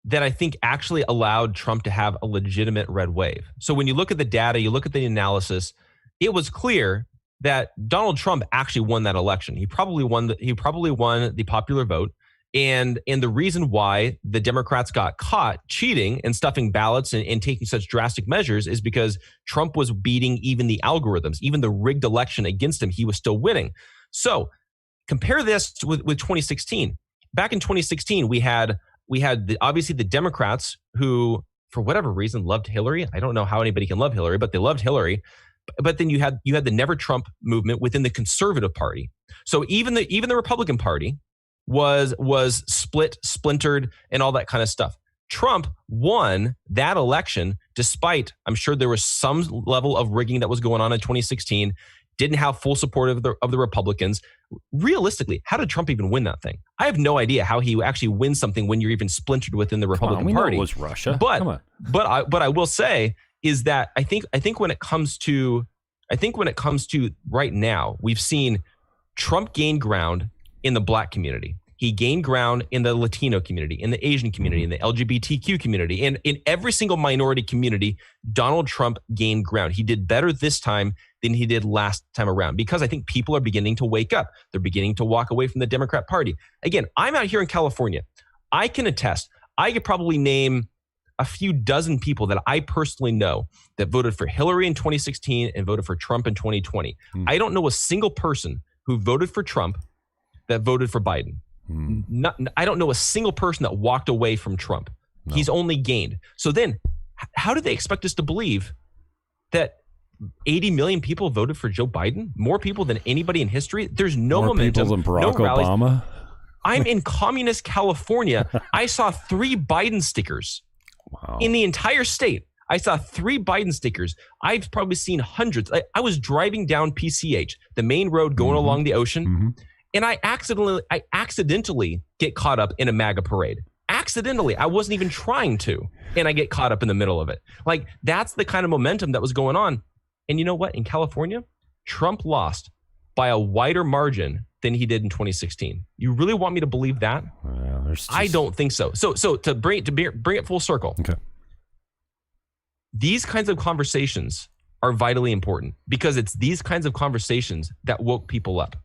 Speaker 2: that I think actually allowed Trump to have a legitimate red wave. So when you look at the data, you look at the analysis, it was clear that Donald Trump actually won that election. He probably won the popular vote. And the reason why the Democrats got caught cheating and stuffing ballots and taking such drastic measures is because Trump was beating even the algorithms, even the rigged election against him. He was still winning. So Compare this with 2016. Back in 2016, we had obviously the Democrats who, for whatever reason, loved Hillary. I don't know how anybody can love Hillary, but they loved Hillary. But then you had the Never Trump movement within the Conservative Party. So even the Republican Party was splintered, and all that kind of stuff. Trump won that election despite, I'm sure there was some level of rigging that was going on in 2016, didn't have full support of the Republicans. Realistically, how did Trump even win that thing? I have no idea how he actually wins something when you're even splintered within the Republican Party.
Speaker 1: Know it was Russia.
Speaker 2: But I will say is that I think when it comes to right now, we've seen Trump gain ground in the Black community. He gained ground in the Latino community, in the Asian community, in the LGBTQ community, and in every single minority community, Donald Trump gained ground. He did better this time than he did last time around because I think people are beginning to wake up. They're beginning to walk away from the Democrat Party. Again, I'm out here in California. I can attest. I could probably name a few dozen people that I personally know that voted for Hillary in 2016 and voted for Trump in 2020. I don't know a single person who voted for Trump that voted for Biden. I don't know a single person that walked away from Trump. No. He's only gained. So then how do they expect us to believe that 80 million people voted for Joe Biden? More people than anybody in history? There's no momentum.
Speaker 1: More people than Barack Obama?
Speaker 2: I'm in communist California. I saw 3 Biden stickers in the entire state. I saw 3 Biden stickers. I've probably seen hundreds. I was driving down PCH, the main road going along the ocean. And I accidentally get caught up in a MAGA parade. Accidentally. I wasn't even trying to. And I get caught up in the middle of it. Like, that's the kind of momentum that was going on. And you know what? In California, Trump lost by a wider margin than he did in 2016. You really want me to believe that? I don't think so. So to bring it full circle.
Speaker 1: Okay.
Speaker 2: These kinds of conversations are vitally important because it's these kinds of conversations that woke people up.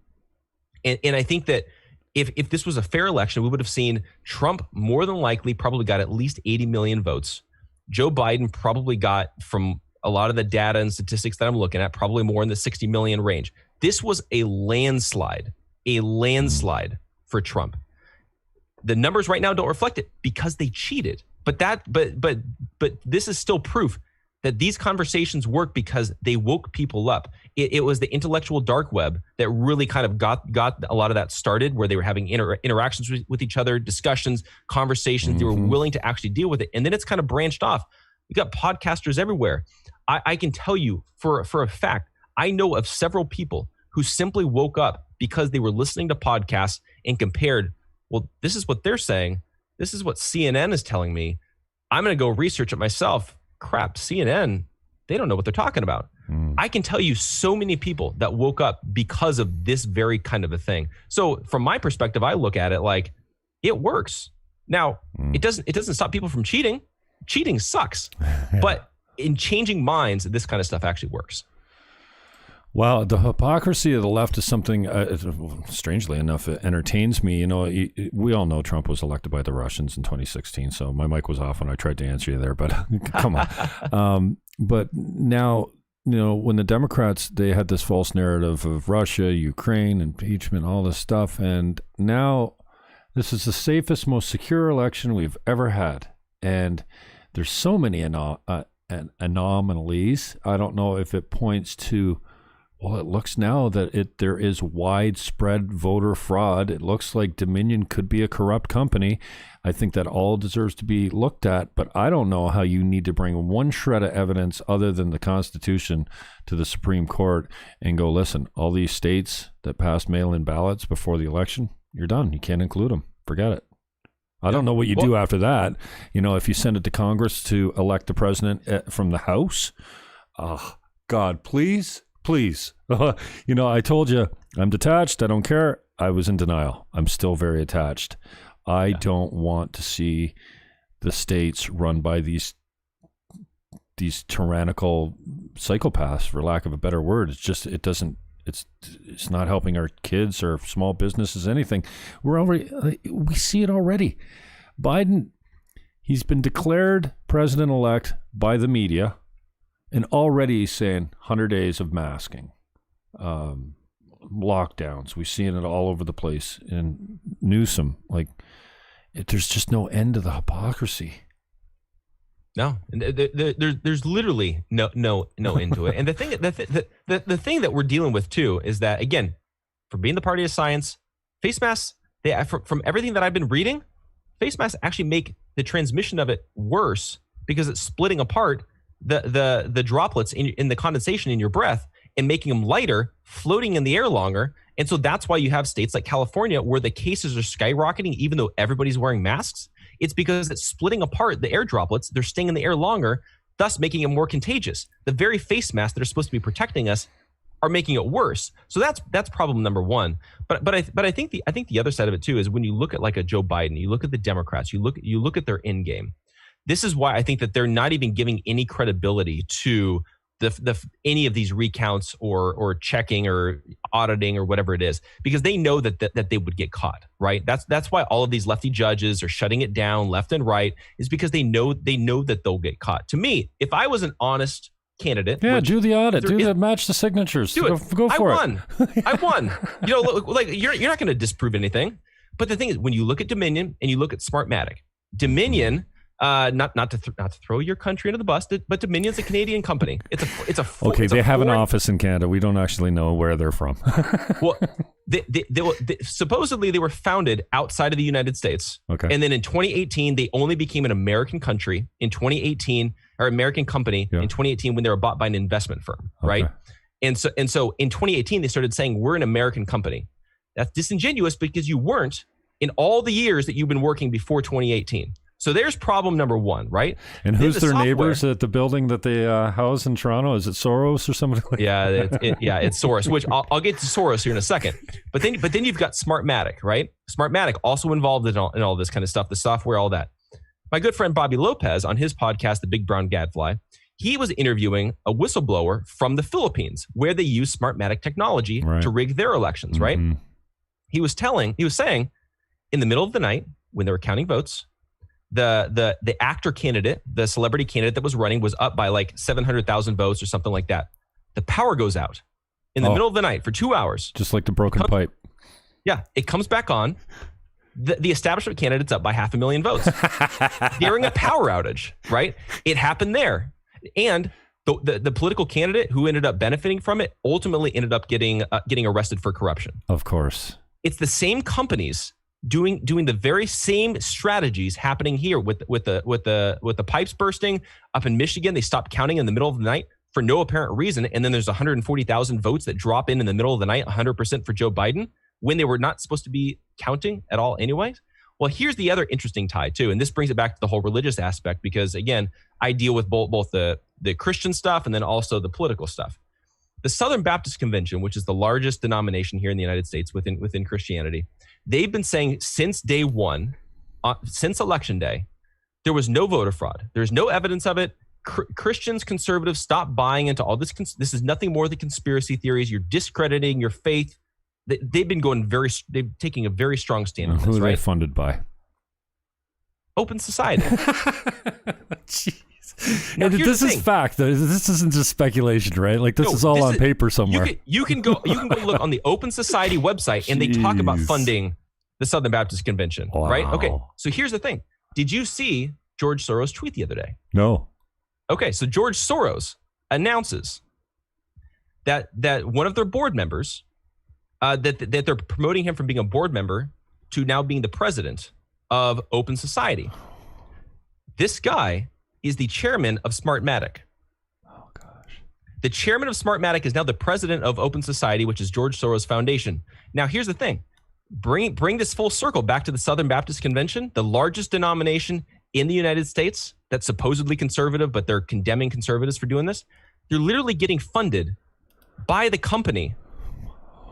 Speaker 2: And I think that if this was a fair election, we would have seen Trump more than likely probably got at least 80 million votes. Joe Biden probably got, from a lot of the data and statistics that I'm looking at, probably more in the 60 million range. This was a landslide for Trump. The numbers right now don't reflect it because they cheated. But this is still proof that these conversations work because they woke people up. It was the intellectual dark web that really kind of got a lot of that started, where they were having interactions with each other, discussions, conversations. They were willing to actually deal with it. And then it's kind of branched off. We got podcasters everywhere. I can tell you for a fact, I know of several people who simply woke up because they were listening to podcasts and compared, well, this is what they're saying. This is what CNN is telling me. I'm going to go research it myself. Crap, CNN, they don't know what they're talking about. I can tell you so many people that woke up because of this very kind of a thing. So from my perspective, I look at it like it works. Now, it doesn't stop people from cheating. Cheating sucks. But in changing minds, this kind of stuff actually works.
Speaker 1: Well, the hypocrisy of the left is something, strangely enough, it entertains me. You know, we all know Trump was elected by the Russians in 2016, so my mic was off when I tried to answer you there, but come on. But now, you know, when the Democrats, they had this false narrative of Russia, Ukraine, impeachment, all this stuff, and now this is the safest, most secure election we've ever had. And there's so many anomalies. I don't know if it points to, well, it looks now that there is widespread voter fraud. It looks like Dominion could be a corrupt company. I think that all deserves to be looked at, but I don't know how you need to bring one shred of evidence other than the Constitution to the Supreme Court and go, listen, all these states that passed mail-in ballots before the election, you're done. You can't include them. Forget it. I don't know what you do after that. You know, if you send it to Congress to elect the president from the House, God, please. You know, I told you I'm detached. I don't care. I was in denial. I'm still very attached. I don't want to see the states run by these tyrannical psychopaths, for lack of a better word. It's just, it's not helping our kids or small businesses, anything. We see it already. Biden, he's been declared president-elect by the media. And already he's saying 100 days of masking. lockdowns. We've seen it all over the place. And Newsom, there's just no end to the hypocrisy.
Speaker 2: No, there's literally no end to it. And the thing that we're dealing with too is that, again, for being the party of science, face masks, from everything that I've been reading, face masks actually make the transmission of it worse because it's splitting apart the droplets in the condensation in your breath and making them lighter, floating in the air longer. And so that's why you have states like California where the cases are skyrocketing even though everybody's wearing masks. It's because it's splitting apart the air droplets. They're staying in the air longer, thus making it more contagious. The very face masks that are supposed to be protecting us are making it worse. So that's problem number one. But I think the other side of it too is when you look at like a Joe Biden, you look at the Democrats, you look at their end game. This is why I think that they're not even giving any credibility to any of these recounts or checking or auditing or whatever it is, because they know that they would get caught, right? That's why all of these lefty judges are shutting it down left and right, is because they know that they'll get caught. To me, if I was an honest candidate,
Speaker 1: do the audit, match the signatures, go for it.
Speaker 2: I won. Look, you're not going to disprove anything. But the thing is, when you look at Dominion and you look at Smartmatic, Dominion. Not to throw your country into the bus, but Dominion's a Canadian company. It's a
Speaker 1: okay. They have an office in Canada. We don't actually know where they're from.
Speaker 2: Well, supposedly they were founded outside of the United States.
Speaker 1: Okay.
Speaker 2: And then in 2018, they only became an American country in 2018, or American company in 2018 when they were bought by an investment firm, right?
Speaker 1: Okay.
Speaker 2: And so in 2018 they started saying we're an American company. That's disingenuous because you weren't in all the years that you've been working before 2018. So there's problem number one, right?
Speaker 1: And who's their neighbors at the building that they house in Toronto? Is it Soros or somebody like that?
Speaker 2: It's Soros, which I'll get to Soros here in a second. But then you've got Smartmatic, right? Smartmatic also involved in all this kind of stuff, the software, all that. My good friend Bobby Lopez on his podcast, The Big Brown Gadfly, he was interviewing a whistleblower from the Philippines where they use Smartmatic technology to rig their elections, right? He was saying in the middle of the night when they were counting votes, the actor candidate, the celebrity candidate that was running was up by like 700,000 votes or something like that. The power goes out in the middle of the night for 2 hours.
Speaker 1: Just like the broken pipe.
Speaker 2: Yeah. It comes back on. The establishment candidate's up by 500,000 votes during a power outage, right? It happened there. And the political candidate who ended up benefiting from it ultimately ended up getting arrested for corruption.
Speaker 1: Of course.
Speaker 2: It's the same companies doing the very same strategies happening here with the pipes bursting up in Michigan. They stopped counting in the middle of the night for no apparent reason, and then there's 140,000 votes that drop in the middle of the night, 100% for Joe Biden, when they were not supposed to be counting at all anyways. Well, here's the other interesting tie too, and this brings it back to the whole religious aspect, because again, I deal with both the Christian stuff and then also the political stuff. The Southern Baptist Convention, which is the largest denomination here in the United States within Christianity, they've been saying since day one, since Election Day, there was no voter fraud. There's no evidence of it. Christians, conservatives, stop buying into all this. This is nothing more than conspiracy theories. You're discrediting your faith. They've been they've taking a very strong stand on this,
Speaker 1: who are
Speaker 2: right?
Speaker 1: they funded by?
Speaker 2: Open Society.
Speaker 1: Jeez. Now, this is fact, though. This isn't just speculation, right? Like this is all on paper somewhere.
Speaker 2: You can go look on the Open Society website, and they talk about funding the Southern Baptist Convention, right? Okay, so here's the thing. Did you see George Soros tweet the other day?
Speaker 1: No.
Speaker 2: Okay, so George Soros announces that one of their board members, that they're promoting him from being a board member to now being the president of Open Society. This guy is the chairman of Smartmatic.
Speaker 1: Oh, gosh.
Speaker 2: The chairman of Smartmatic is now the president of Open Society, which is George Soros Foundation. Now, here's the thing. Bring this full circle back to the Southern Baptist Convention, the largest denomination in the United States that's supposedly conservative, but they're condemning conservatives for doing this. They're literally getting funded by the company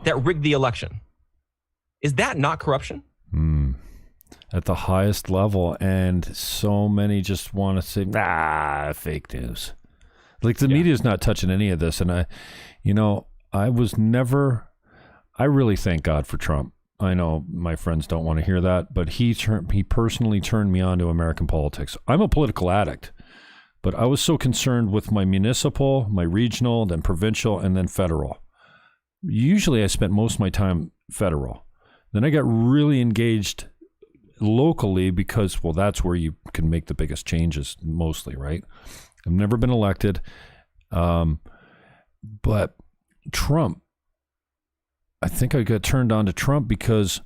Speaker 2: that rigged the election. Is that not corruption?
Speaker 1: At the highest level, and so many just want to say, fake news. Like the media is not touching any of this. And I really thank God for Trump. I know my friends don't want to hear that, but he personally turned me on to American politics. I'm a political addict, but I was so concerned with my municipal, my regional, then provincial, and then federal. usually I spent most of my time federal. Then I got really engaged locally because, well, that's where you can make the biggest changes mostly, right? I've never been elected. But Trump, I think I got turned on to Trump because,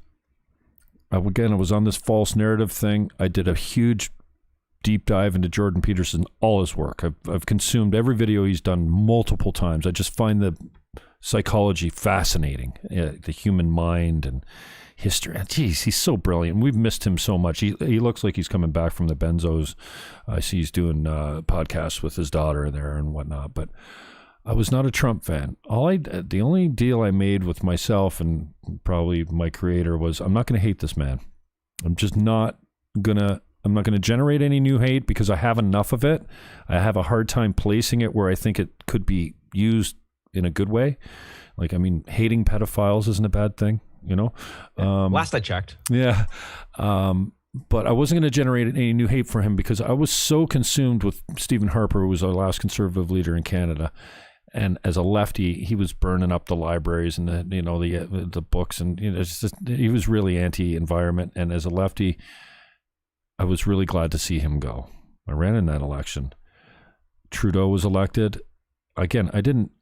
Speaker 1: again, I was on this false narrative thing. I did a huge deep dive into Jordan Peterson, all his work. I've consumed every video he's done multiple times. I just find the psychology fascinating, the human mind and history. Jeez, he's so brilliant. We've missed him so much. He looks like he's coming back from the benzos. I see he's doing podcasts with his daughter there and whatnot. But I was not a Trump fan. The only deal I made with myself and probably my creator was, I'm not going to hate this man. I'm not going to generate any new hate because I have enough of it. I have a hard time placing it where I think it could be used in a good way. Like, I mean, hating pedophiles isn't a bad thing, you know?
Speaker 2: Last I checked.
Speaker 1: Yeah. But I wasn't going to generate any new hate for him because I was so consumed with Stephen Harper, who was our last conservative leader in Canada. And as a lefty, he was burning up the libraries and the books, and it's just, he was really anti-environment. And as a lefty, I was really glad to see him go. I ran in that election. Trudeau was elected. Again,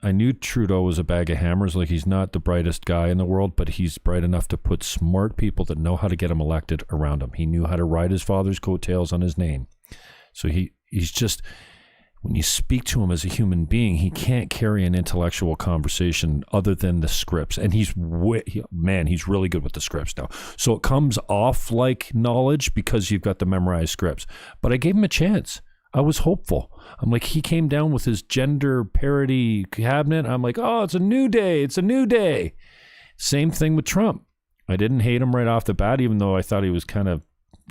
Speaker 1: I knew Trudeau was a bag of hammers. Like, he's not the brightest guy in the world, but he's bright enough to put smart people that know how to get him elected around him. He knew how to ride his father's coattails on his name. So he's just, when you speak to him as a human being, he can't carry an intellectual conversation other than the scripts. And he's really good with the scripts now. So it comes off like knowledge because you've got the memorized scripts. But I gave him a chance. I was hopeful. I'm like, he came down with his gender parity cabinet. I'm like, oh, it's a new day. It's a new day. Same thing with Trump. I didn't hate him right off the bat, even though I thought he was kind of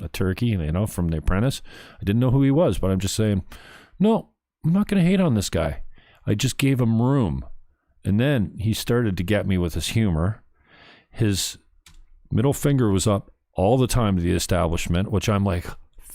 Speaker 1: a turkey, from The Apprentice. I didn't know who he was, but I'm just saying, no, I'm not going to hate on this guy. I just gave him room. And then he started to get me with his humor. His middle finger was up all the time to the establishment, which I'm like,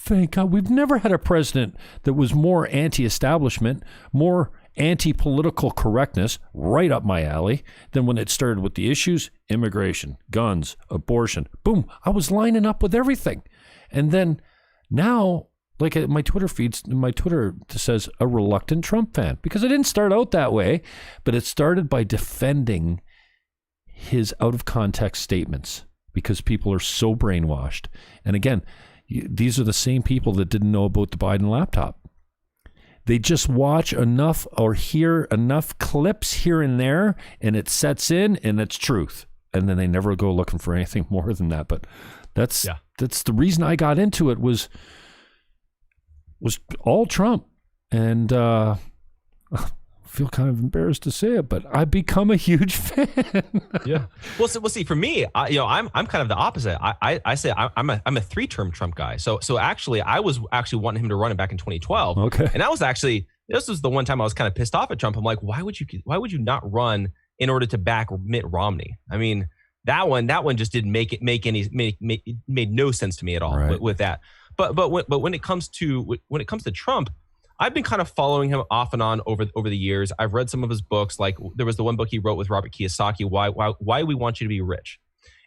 Speaker 1: thank God. We've never had a president that was more anti-establishment, more anti-political correctness, right up my alley, than when it started with the issues, immigration, guns, abortion. Boom. I was lining up with everything. And then now, like, my Twitter feeds, my Twitter says a reluctant Trump fan, because I didn't start out that way, but it started by defending his out of context statements because people are so brainwashed. And again, these are the same people that didn't know about the Biden laptop. They just watch enough or hear enough clips here and there, and it sets in, and it's truth. And then they never go looking for anything more than that. But that's the reason I got into it was all Trump. And I feel kind of embarrassed to say it, but I've become a huge fan.
Speaker 2: Yeah. Well, see, for me, I'm kind of the opposite. I say I'm a 3-term Trump guy. So actually, I was actually wanting him to run it back in 2012. Okay. And this was the one time I was kind of pissed off at Trump. I'm like, why would you not run in order to back Mitt Romney? I mean, that one just didn't make made no sense to me at all with that. But when it comes to Trump, I've been kind of following him off and on over the years. I've read some of his books. Like, there was the one book he wrote with Robert Kiyosaki, Why We Want You to Be Rich.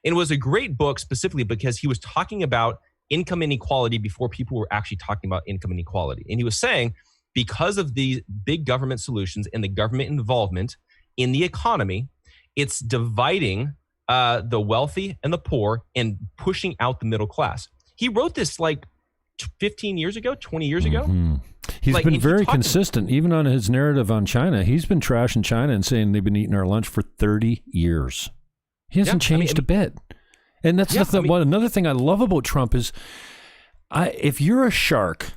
Speaker 2: And it was a great book specifically because he was talking about income inequality before people were actually talking about income inequality. And he was saying, because of the big government solutions and the government involvement in the economy, it's dividing the wealthy and the poor and pushing out the middle class. He wrote this like 15 years ago, 20 years ago.
Speaker 1: Mm-hmm. He's been very consistent, even on his narrative on China. He's been trashing China and saying they've been eating our lunch for 30 years. He hasn't changed a bit. And that's another thing I love about Trump is, if you're a shark,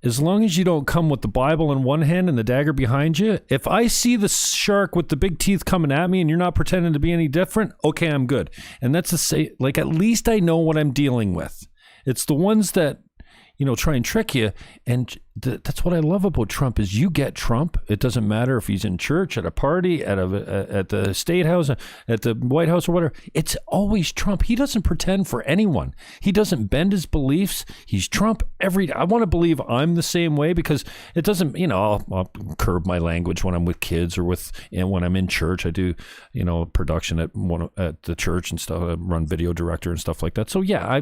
Speaker 1: as long as you don't come with the Bible in one hand and the dagger behind you, if I see the shark with the big teeth coming at me and you're not pretending to be any different, okay, I'm good. And that's at least I know what I'm dealing with. It's the ones that, try and trick you. And that's what I love about Trump is you get Trump. It doesn't matter if he's in church, at a party, at the State House, at the White House or whatever. It's always Trump. He doesn't pretend for anyone. He doesn't bend his beliefs. He's Trump I want to believe I'm the same way because it doesn't, I'll curb my language when I'm with kids or when I'm in church. I do, production at the church and stuff. I run video director and stuff like that. So yeah,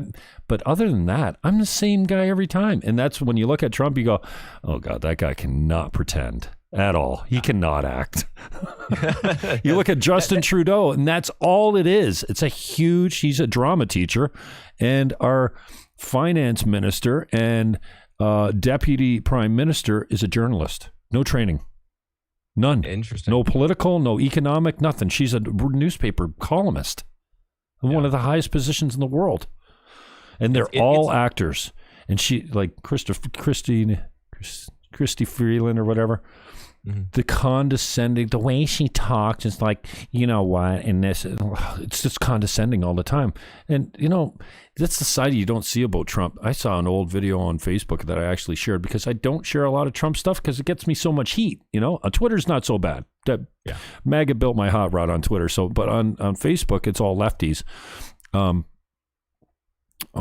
Speaker 1: but other than that, I'm the same guy every time. And that's when you look at Trump, you go, oh God, that guy cannot pretend at all. He cannot act. You look at Justin Trudeau, and that's all it is. He's a drama teacher, and our finance minister and deputy prime minister is a journalist. No training. None.
Speaker 2: Interesting.
Speaker 1: No political, no economic, nothing. She's a newspaper columnist. One of the highest positions in the world. And they're all actors. And she, like Christy Freeland or whatever, the condescending, the way she talks is like, you know what, and this, it's just condescending all the time. And, that's the side you don't see about Trump. I saw an old video on Facebook that I actually shared because I don't share a lot of Trump stuff because it gets me so much heat. On Twitter's not so bad. MAGA built my hot rod on Twitter. But on Facebook, it's all lefties. Oh,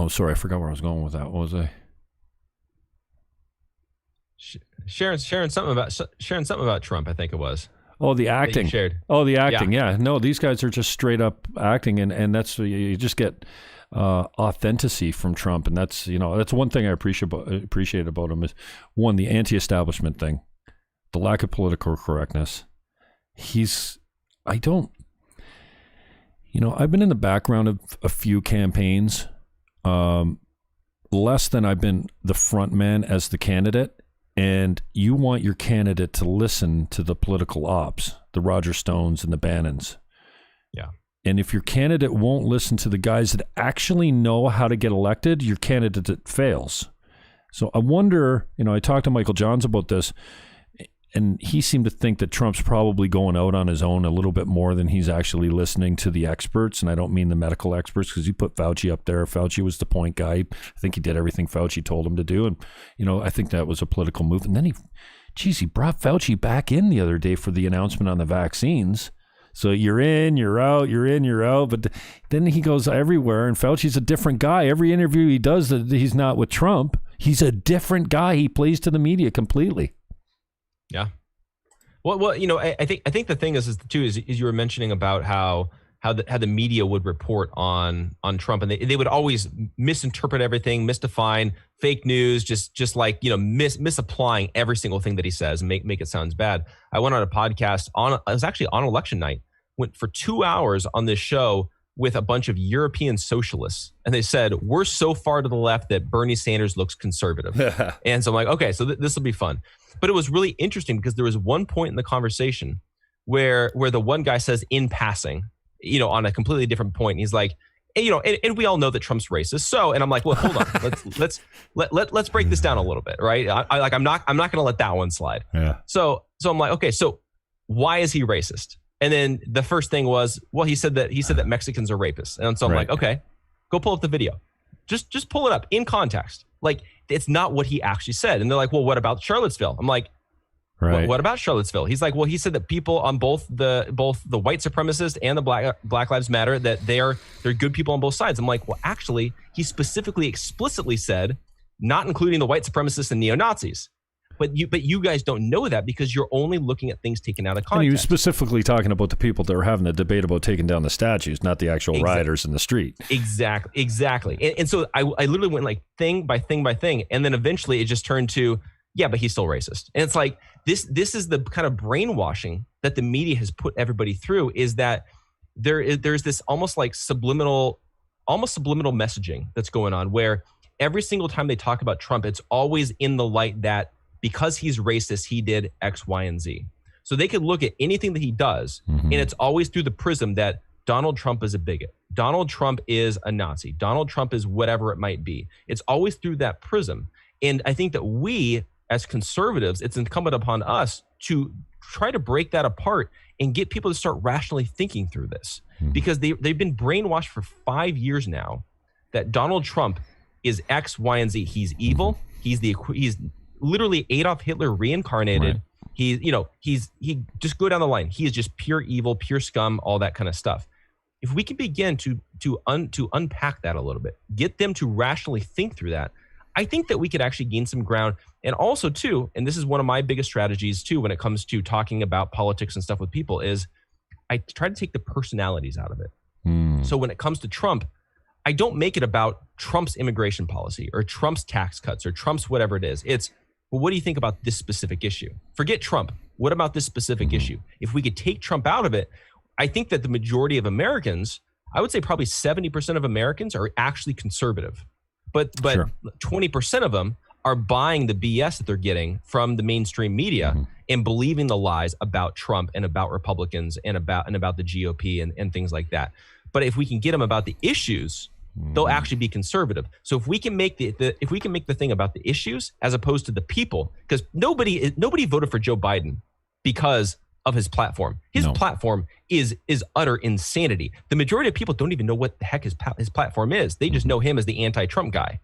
Speaker 1: sorry, I forgot where I was going with that. What was I?
Speaker 2: Sharing something about Trump, I think it was.
Speaker 1: Oh, the acting.
Speaker 2: Shared.
Speaker 1: Oh, the acting. Yeah. No, these guys are just straight up acting, and that's you just get authenticity from Trump, and that's that's one thing I appreciate about him is one, the anti-establishment thing, the lack of political correctness. I've been in the background of a few campaigns, less than I've been the front man as the candidate. And you want your candidate to listen to the political ops, the Roger Stones and the Bannons.
Speaker 2: Yeah.
Speaker 1: And if your candidate won't listen to the guys that actually know how to get elected, your candidate fails. So I wonder, I talked to Michael Johns about this, and he seemed to think that Trump's probably going out on his own a little bit more than he's actually listening to the experts. And I don't mean the medical experts because he put Fauci up there. Fauci was the point guy. I think he did everything Fauci told him to do. And, I think that was a political move. And then he brought Fauci back in the other day for the announcement on the vaccines. So you're in, you're out, you're in, you're out. But then he goes everywhere, and Fauci's a different guy. Every interview he does that he's not with Trump, he's a different guy. He plays to the media completely.
Speaker 2: Yeah. Well, I think the thing is you were mentioning about how the media would report on Trump, and they would always misinterpret everything, misdefine, fake news, just like misapplying every single thing that he says and make it sound bad. I went on a podcast it was actually on election night, went for 2 hours on this show with a bunch of European socialists, and they said we're so far to the left that Bernie Sanders looks conservative. And so I'm like, okay, so this will be fun. But it was really interesting because there was one point in the conversation where the one guy says in passing, on a completely different point, he's like, and we all know that Trump's racist. So, and I'm like, well, hold on, let's break this down a little bit, right? I'm not going to let that one slide.
Speaker 1: Yeah.
Speaker 2: So I'm like, okay, so why is he racist? And then the first thing was, well, he said that Mexicans are rapists, and so I'm like, okay, go pull up the video, just pull it up in context, like. It's not what he actually said. And they're like, well, what about Charlottesville? I'm like,
Speaker 1: right.
Speaker 2: What about Charlottesville? He's like, well, he said that people on both the white supremacist and the Black Lives Matter, that they're good people on both sides. I'm like, well, actually, he specifically explicitly said, not including the white supremacists and neo-Nazis. But you guys don't know that because you're only looking at things taken out of context. And
Speaker 1: he was specifically talking about the people that were having a debate about taking down the statues, not the actual rioters in the street.
Speaker 2: Exactly. And so I literally went like thing by thing by thing. And then eventually it just turned to, yeah, but he's still racist. And it's like, this is the kind of brainwashing that the media has put everybody through, is that there's this almost subliminal messaging that's going on, where every single time they talk about Trump, it's always in the light that because he's racist, he did X, Y, and Z. So they could look at anything that he does, and it's always through the prism that Donald Trump is a bigot. Donald Trump is a Nazi. Donald Trump is whatever it might be. It's always through that prism. And I think that we, as conservatives, it's incumbent upon us to try to break that apart and get people to start rationally thinking through this. Because they've been brainwashed for 5 years now that Donald Trump is X, Y, and Z. He's evil. He's literally Adolf Hitler reincarnated. Right. He just go down the line. He is just pure evil, pure scum, all that kind of stuff. If we can begin to unpack that a little bit, get them to rationally think through that, I think that we could actually gain some ground. And also too, and this is one of my biggest strategies too, when it comes to talking about politics and stuff with people, is I try to take the personalities out of it. So when it comes to Trump, I don't make it about Trump's immigration policy or Trump's tax cuts or Trump's whatever it is. It's, well, what do you think about this specific issue? Forget Trump. What about this specific issue? If we could take Trump out of it, I think that the majority of Americans, I would say probably 70% of Americans are actually conservative. But sure. 20% of them are buying the BS that they're getting from the mainstream media and believing the lies about Trump and about Republicans and about the GOP and things like that. But if we can get them about the issues, they'll actually be conservative. So if we can make the thing about the issues as opposed to the people, because nobody voted for Joe Biden because of his platform. His platform is utter insanity. The majority of people don't even know what the heck his platform is. They just know him as the anti-Trump guy.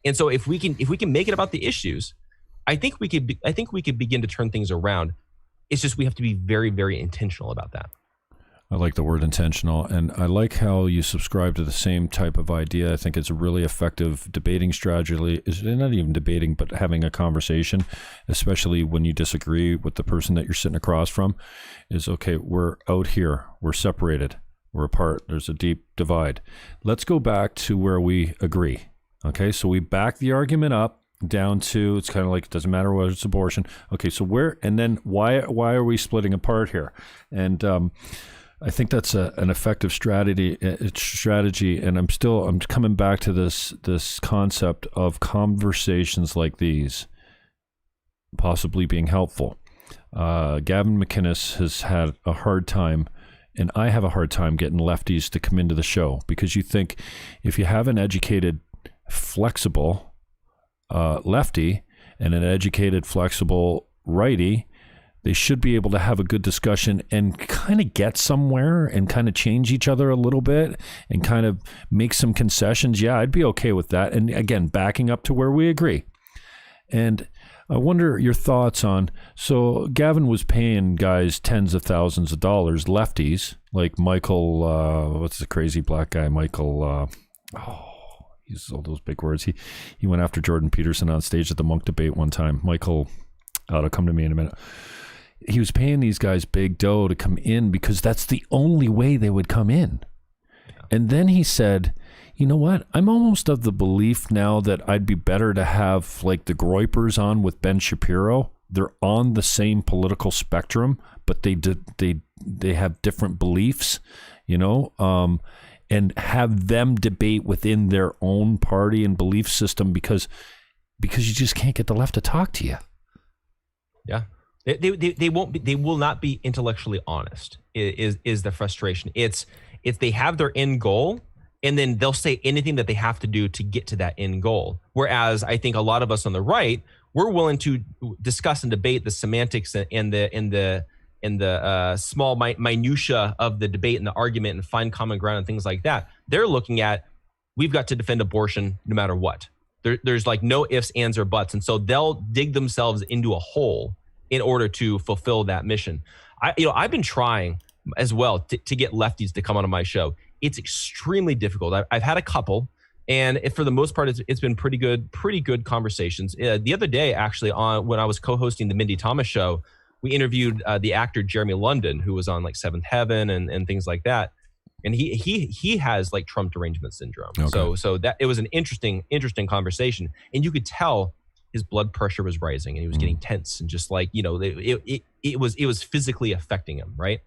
Speaker 2: And so if we can make it about the issues, I think we could begin to turn things around. It's just we have to be very, very intentional about that.
Speaker 1: I like the word intentional, and I like how you subscribe to the same type of idea. I think it's a really effective debating strategy. It's not even debating, but having a conversation, especially when you disagree with the person that you're sitting across from, is okay, we're out here, we're separated, we're apart, there's a deep divide. Let's go back to where we agree. Okay, so we back the argument up down to, it's kind of like, it doesn't matter whether it's abortion. Okay, so and then why are we splitting apart here? And I think that's an effective strategy, and I'm coming back to this concept of conversations like these possibly being helpful. Gavin McInnes has had a hard time, and I have a hard time getting lefties to come into the show, because you think if you have an educated, flexible lefty and an educated, flexible righty, they should be able to have a good discussion and kind of get somewhere and kind of change each other a little bit and kind of make some concessions. Yeah, I'd be okay with that. And again, backing up to where we agree. And I wonder your thoughts on, so Gavin was paying guys tens of thousands of dollars, lefties, like Michael, what's the crazy black guy, Michael, he uses all those big words. He went after Jordan Peterson on stage at the Monk debate one time. Michael, it'll come to me in a minute. He was paying these guys big dough to come in because that's the only way they would come in. Yeah. And then he said, you know what? I'm almost of the belief now that I'd be better to have like the Groypers on with Ben Shapiro. They're on the same political spectrum, but they have different beliefs, and have them debate within their own party and belief system because you just can't get the left to talk to you.
Speaker 2: Yeah. They won't be, they will not be intellectually honest is the frustration. It's they have their end goal and then they'll say anything that they have to do to get to that end goal. Whereas I think a lot of us on the right, we're willing to discuss and debate the semantics and the small minutia of the debate and the argument and find common ground and things like that. They're looking at, we've got to defend abortion no matter what. There's like no ifs, ands, or buts. And so they'll dig themselves into a hole in order to fulfill that mission. I've been trying as well to get lefties to come onto my show. It's extremely difficult. I've had a couple, and for the most part, it's been pretty good conversations. The other day, actually, when I was co-hosting the Mindy Thomas show, we interviewed the actor Jeremy London, who was on like Seventh Heaven and things like that. And he has like Trump derangement syndrome. Okay. So that it was an interesting conversation, and you could tell his blood pressure was rising and he was getting tense and just like, it was physically affecting him. Right.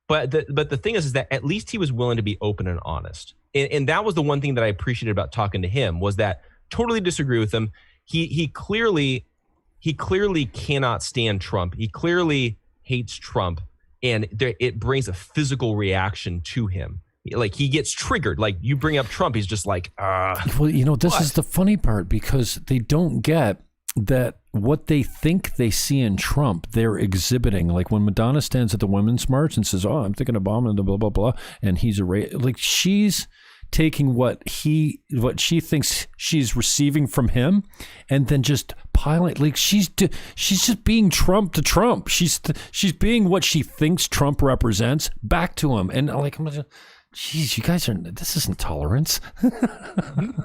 Speaker 2: But the thing is that at least he was willing to be open and honest. And that was the one thing that I appreciated about talking to him, was that totally disagree with him. He clearly cannot stand Trump. He clearly hates Trump, and it brings a physical reaction to him. Like he gets triggered. Like you bring up Trump, he's just like,
Speaker 1: Well, this is the funny part, because they don't get that what they think they see in Trump, they're exhibiting. Like when Madonna stands at the Women's March and says, "Oh, I'm thinking of bombing the blah blah blah," and he's like she's taking what she thinks she's receiving from him, and then just piling like she's just being Trump to Trump. She's being what she thinks Trump represents back to him, and like, geez, you guys this isn't tolerance.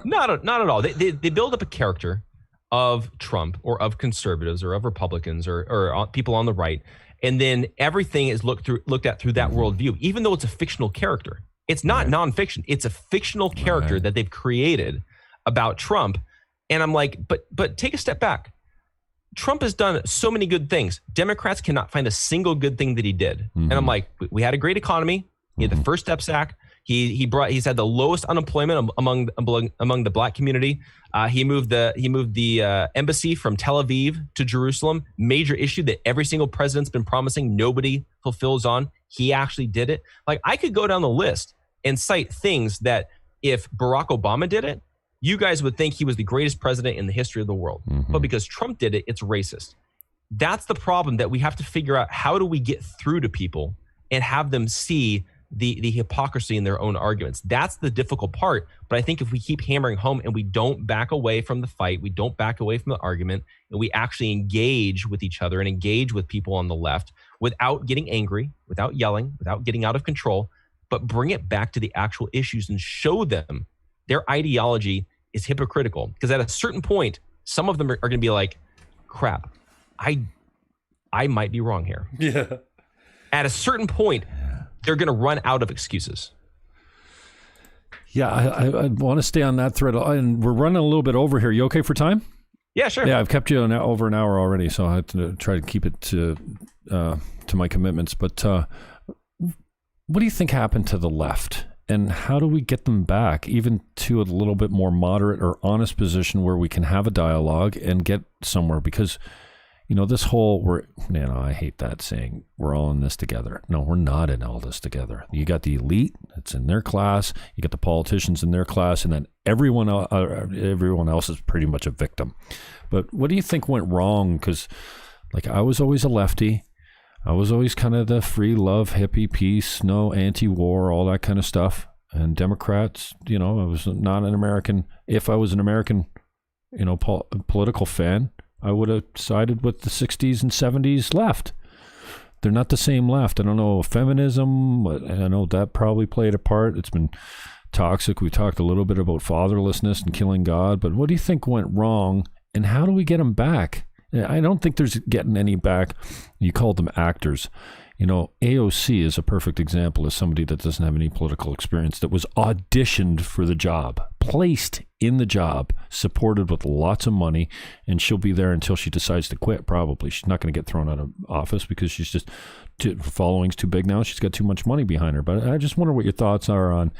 Speaker 2: Not at all. They build up a character of Trump or of conservatives or of Republicans or people on the right, and then everything is looked at through that worldview, even though it's a fictional character. It's not nonfiction. It's a fictional character that they've created about Trump. And I'm like, but take a step back. Trump has done so many good things. Democrats cannot find a single good thing that he did. And I'm like, we had a great economy. He had the First Steps Act. He's had the lowest unemployment among the black community. He moved the embassy from Tel Aviv to Jerusalem. Major issue that every single president's been promising, nobody fulfills on. He actually did it. Like, I could go down the list and cite things that if Barack Obama did it, you guys would think he was the greatest president in the history of the world. But because Trump did it, it's racist. That's the problem that we have to figure out. How do we get through to people and have them see the hypocrisy in their own arguments? That's the difficult part. But I think if we keep hammering home and we don't back away from the fight, we don't back away from the argument, and we actually engage with each other and engage with people on the left without getting angry, without yelling, without getting out of control, but bring it back to the actual issues and show them their ideology is hypocritical. Because at a certain point, some of them are going to be like, crap, I might be wrong here.
Speaker 1: Yeah.
Speaker 2: At a certain point, they're going to run out of excuses.
Speaker 1: Yeah, I want to stay on that thread. And we're running a little bit over here. You okay for time?
Speaker 2: Yeah, sure.
Speaker 1: Yeah, I've kept you over an hour already, so I have to try to keep it to my commitments. But what do you think happened to the left? And how do we get them back, even to a little bit more moderate or honest position where we can have a dialogue and get somewhere? Because, this whole, I hate that saying, we're all in this together. No, we're not in all this together. You got the elite, it's in their class. You got the politicians in their class, and then everyone else is pretty much a victim. But what do you think went wrong? Because, I was always a lefty. I was always kind of the free love, hippie, peace, no anti-war, all that kind of stuff. And Democrats, I was not an American. If I was an American, political fan, I would have sided with the 60s and 70s left. They're not the same left. I don't know, feminism, I know that probably played a part. It's been toxic. We talked a little bit about fatherlessness and killing God. But what do you think went wrong, and how do we get them back? I don't think there's getting any back. You called them actors. AOC is a perfect example of somebody that doesn't have any political experience, that was auditioned for the job, placed in the job, supported with lots of money, and she'll be there until she decides to quit, probably. She's not going to get thrown out of office because she's just, following's too big now. She's got too much money behind her. But I just wonder what your thoughts are on,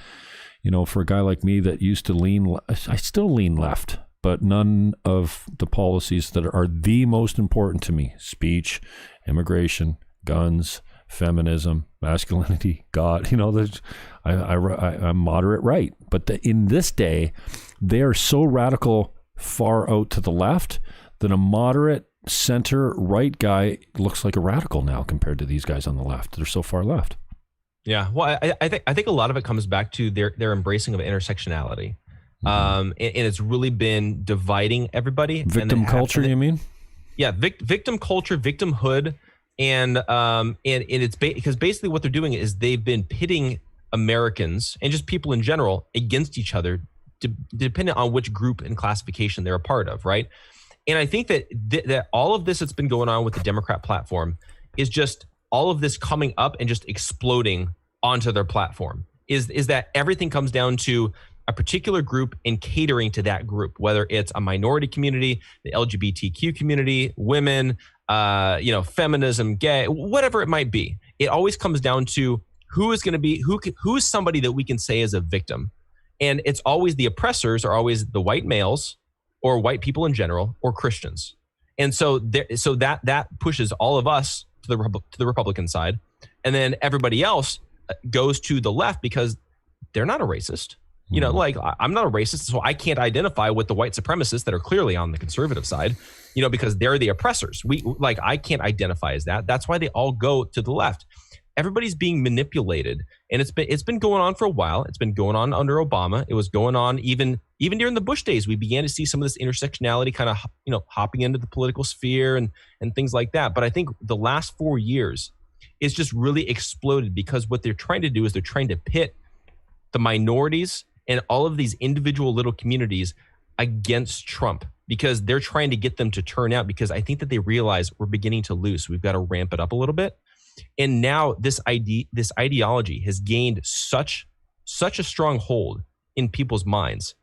Speaker 1: for a guy like me that used to I still lean left, but none of the policies that are the most important to me, speech, immigration, guns, feminism, masculinity, God, I'm moderate right. But in this day, they are so radical far out to the left that a moderate center right guy looks like a radical now compared to these guys on the left. They're so far left. Yeah.
Speaker 2: Well, I think a lot of it comes back to their embracing of intersectionality. And it's really been dividing everybody.
Speaker 1: Victim culture, you mean?
Speaker 2: Yeah, victim culture, victimhood, and it's because basically what they're doing is they've been pitting Americans and just people in general against each other, depending on which group and classification they're a part of, right? And I think that all of this that's been going on with the Democrat platform is just all of this coming up and just exploding onto their platform. Is that everything comes down to a particular group and catering to that group, whether it's a minority community, the LGBTQ community, women, feminism, gay, whatever it might be. It always comes down to who's somebody that we can say is a victim. And it's always the oppressors are always the white males or white people in general or Christians. And so that pushes all of us to the Republican side. And then everybody else goes to the left because they're not a racist. I'm not a racist, so I can't identify with the white supremacists that are clearly on the conservative side, because they're the oppressors. I can't identify as that. That's why they all go to the left. everybody's being manipulated. And it's been going on for a while. It's been going on under Obama. It was going on even during the Bush days. We began to see some of this intersectionality kind of, hopping into the political sphere and things like that. But I think the last 4 years, it's just really exploded, because what they're trying to do is they're trying to pit the minorities and all of these individual little communities against Trump, because they're trying to get them to turn out, because I think that they realize we're beginning to lose. We've got to ramp it up a little bit. And now this ideology has gained such a strong hold in people's minds.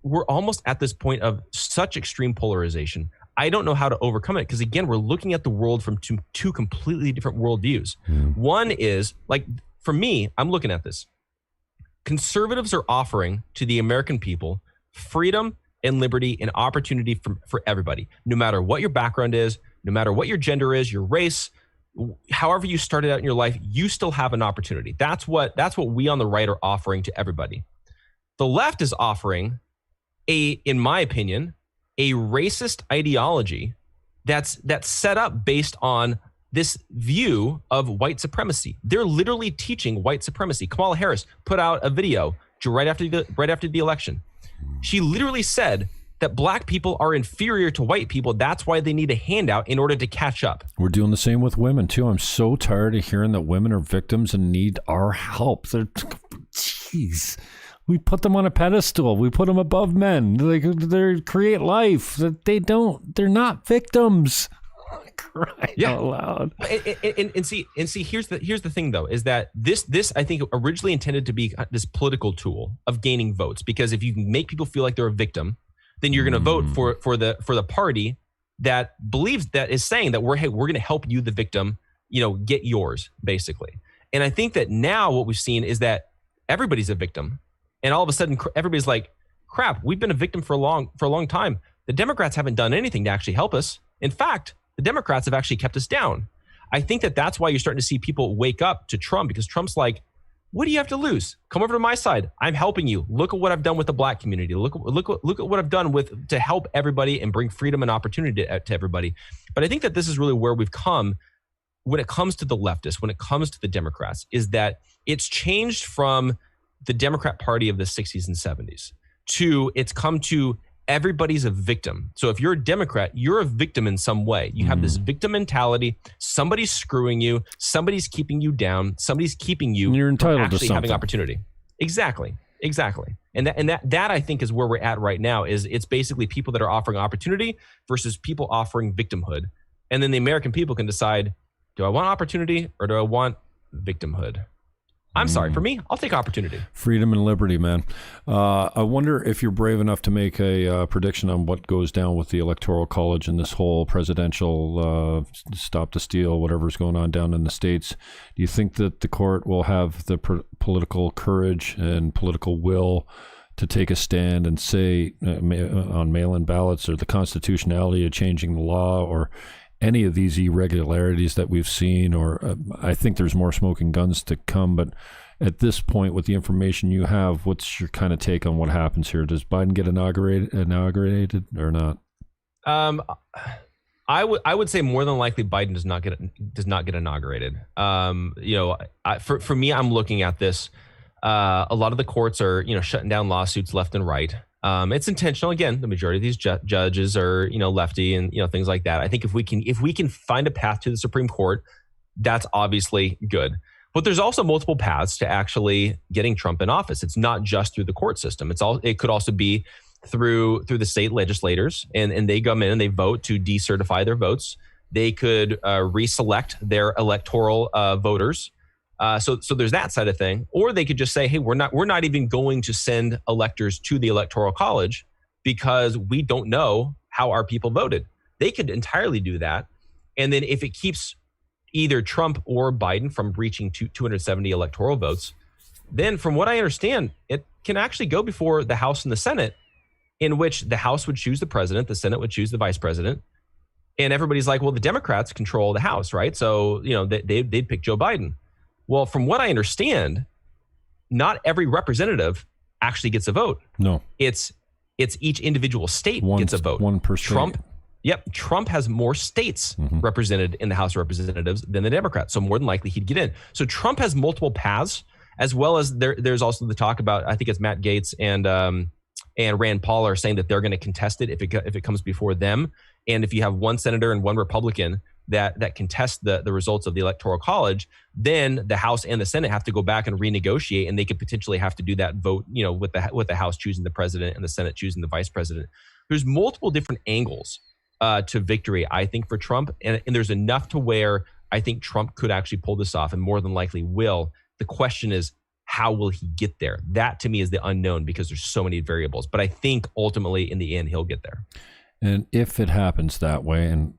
Speaker 2: We're almost at this point of such extreme polarization. I don't know how to overcome it, because again, we're looking at the world from two completely different worldviews. One is, like, for me, I'm looking at this. Conservatives are offering to the American people freedom and liberty and opportunity for everybody, no matter what your background is, no matter what your gender is, your race, however you started out in your life, you still have an opportunity. That's what we on the right are offering to everybody. The left is offering in my opinion, a racist ideology that's set up based on this view of white supremacy. They're literally teaching white supremacy. Kamala Harris put out a video right after the election. She literally said that black people are inferior to white people. That's why they need a handout in order to catch up.
Speaker 1: We're doing the same with women too. I'm so tired of hearing that women are victims and need our help. Jeez. We put them on a pedestal. We put them above men. They create life. They're not victims. Crying out loud.
Speaker 2: And see, here's the thing though, is that this I think originally intended to be this political tool of gaining votes, because if you can make people feel like they're a victim, then you're going to vote for the party that believes, that is saying that we're going to help you, the victim, get yours, basically. And I think that now what we've seen is that everybody's a victim, and all of a sudden everybody's like, crap, we've been a victim for a long time. The Democrats haven't done anything to actually help us. In fact, the Democrats have actually kept us down. I think that that's why you're starting to see people wake up to Trump, because Trump's like, what do you have to lose? Come over to my side. I'm helping you. Look at what I've done with the black community. Look at what I've done to help everybody and bring freedom and opportunity to everybody. But I think that this is really where we've come when it comes to the leftists, when it comes to the Democrats, is that it's changed from the Democrat Party of the 60s and 70s to it's come to everybody's a victim. So if you're a Democrat, you're a victim in some way. You have this victim mentality. Somebody's screwing you. Somebody's keeping you down. Somebody's keeping you
Speaker 1: and you're entitled
Speaker 2: from actually
Speaker 1: to something.
Speaker 2: Having opportunity. Exactly. And that I think is where we're at right now. Is it's basically people that are offering opportunity versus people offering victimhood. And then the American people can decide, do I want opportunity or do I want victimhood? I'm sorry. For me, I'll take opportunity.
Speaker 1: Freedom and liberty, man. I wonder if you're brave enough to make a prediction on what goes down with the Electoral College and this whole presidential stop the steal, whatever's going on down in the States. Do you think that the court will have the political courage and political will to take a stand and say on mail-in ballots or the constitutionality of changing the law or any of these irregularities that we've seen, or I think there's more smoking guns to come, but at this point with the information you have, what's your kind of take on what happens here? Does Biden get inaugurated or not?
Speaker 2: I would say more than likely Biden does not get inaugurated. For me, I'm looking at this. A lot of the courts are, shutting down lawsuits left and right. It's intentional. Again, the majority of these judges are, lefty and, things like that. I think if we can find a path to the Supreme Court, that's obviously good. But there's also multiple paths to actually getting Trump in office. It's not just through the court system. It could also be through the state legislators, and they come in and they vote to decertify their votes. They could reselect their electoral voters. So there's that side of thing, or they could just say, hey, we're not even going to send electors to the Electoral College because we don't know how our people voted. They could entirely do that. And then if it keeps either Trump or Biden from reaching 270 electoral votes, then from what I understand, it can actually go before the House and the Senate, in which the House would choose the president, the Senate would choose the vice president. And everybody's like, well, the Democrats control the House, right? So, they'd pick Joe Biden. Well, from what I understand, not every representative actually gets a vote.
Speaker 1: No.
Speaker 2: It's each individual state gets a vote.
Speaker 1: 1%.
Speaker 2: Yep, Trump has more states represented in the House of Representatives than the Democrats, so more than likely he'd get in. So Trump has multiple paths, as well as there's also the talk about, I think it's Matt Gaetz and Rand Paul are saying that they're going to contest it if it comes before them. And if you have one senator and one Republican that contest the results of the Electoral College, then the House and the Senate have to go back and renegotiate, and they could potentially have to do that vote, with the House choosing the president and the Senate choosing the vice president. There's multiple different angles to victory, I think, for Trump. And there's enough to where I think Trump could actually pull this off, and more than likely will. The question is, how will he get there? That, to me, is the unknown, because there's so many variables. But I think ultimately, in the end, he'll get there.
Speaker 1: And if it happens that way, and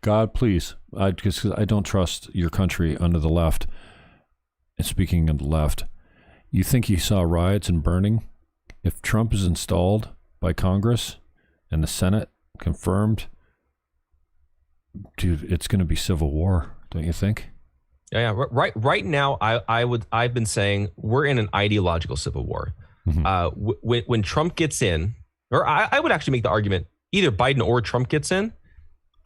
Speaker 1: God, please, because I don't trust your country under the left. And speaking of the left, you think you saw riots and burning? If Trump is installed by Congress and the Senate confirmed, dude, it's going to be civil war, don't you think?
Speaker 2: Yeah. Right now, I've been saying we're in an ideological civil war. When Trump gets in, or I would actually make the argument, either Biden or Trump gets in,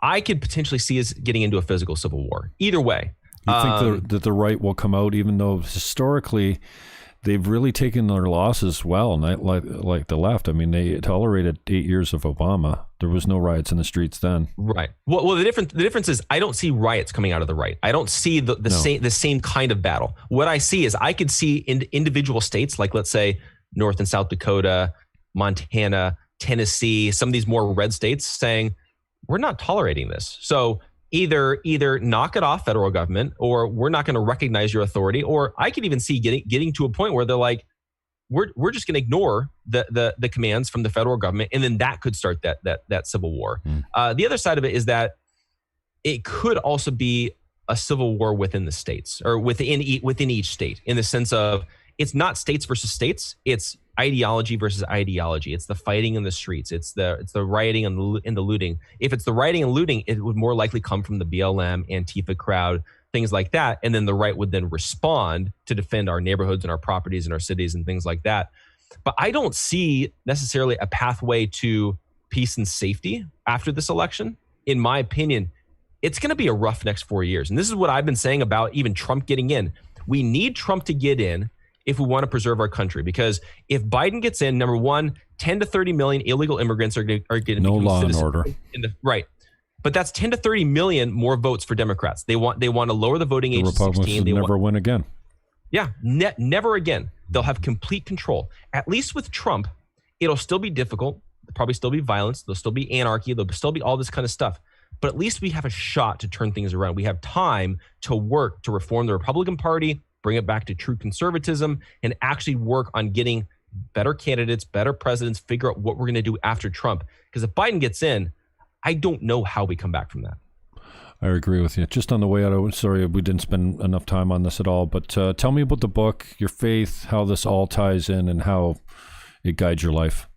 Speaker 2: I could potentially see us getting into a physical civil war. Either way.
Speaker 1: You think that the right will come out, even though historically they've really taken their losses well, not like the left. I mean, they tolerated 8 years of Obama. There was no riots in the streets then.
Speaker 2: Right. Well, the difference is I don't see riots coming out of the right. I don't see the same kind of battle. What I see is I could see in individual states, like let's say North and South Dakota, Montana, Tennessee, some of these more red states saying, we're not tolerating this. So either knock it off, federal government, or we're not going to recognize your authority. Or I could even see getting to a point where they're like, we're just going to ignore the commands from the federal government, and then that could start that civil war. The other side of it is that it could also be a civil war within the states, or within each state, in the sense of it's not states versus states, it's ideology versus ideology. It's the fighting in the streets. It's the rioting and the looting. If it's the rioting and looting, it would more likely come from the BLM, Antifa crowd, things like that. And then the right would then respond to defend our neighborhoods and our properties and our cities and things like that. But I don't see necessarily a pathway to peace and safety after this election. In my opinion, it's going to be a rough next 4 years. And this is what I've been saying about even Trump getting in. We need Trump to get in if we want to preserve our country. Because if Biden gets in, number one, 10 to 30 million illegal immigrants are going to
Speaker 1: no law and order.
Speaker 2: Right. But that's 10 to 30 million more votes for Democrats. They want to lower the voting age to 16.
Speaker 1: Republicans will never win again.
Speaker 2: Yeah, never again. They'll have complete control. At least with Trump, it'll still be difficult. There'll probably still be violence. There'll still be anarchy. There'll still be all this kind of stuff. But at least we have a shot to turn things around. We have time to work to reform the Republican Party, bring it back to true conservatism, and actually work on getting better candidates, better presidents, figure out what we're going to do after Trump. Because if Biden gets in, I don't know how we come back from that.
Speaker 1: I agree with you. Just on the way out, sorry we didn't spend enough time on this at all, but tell me about the book, your faith, how this all ties in, and how it guides your life.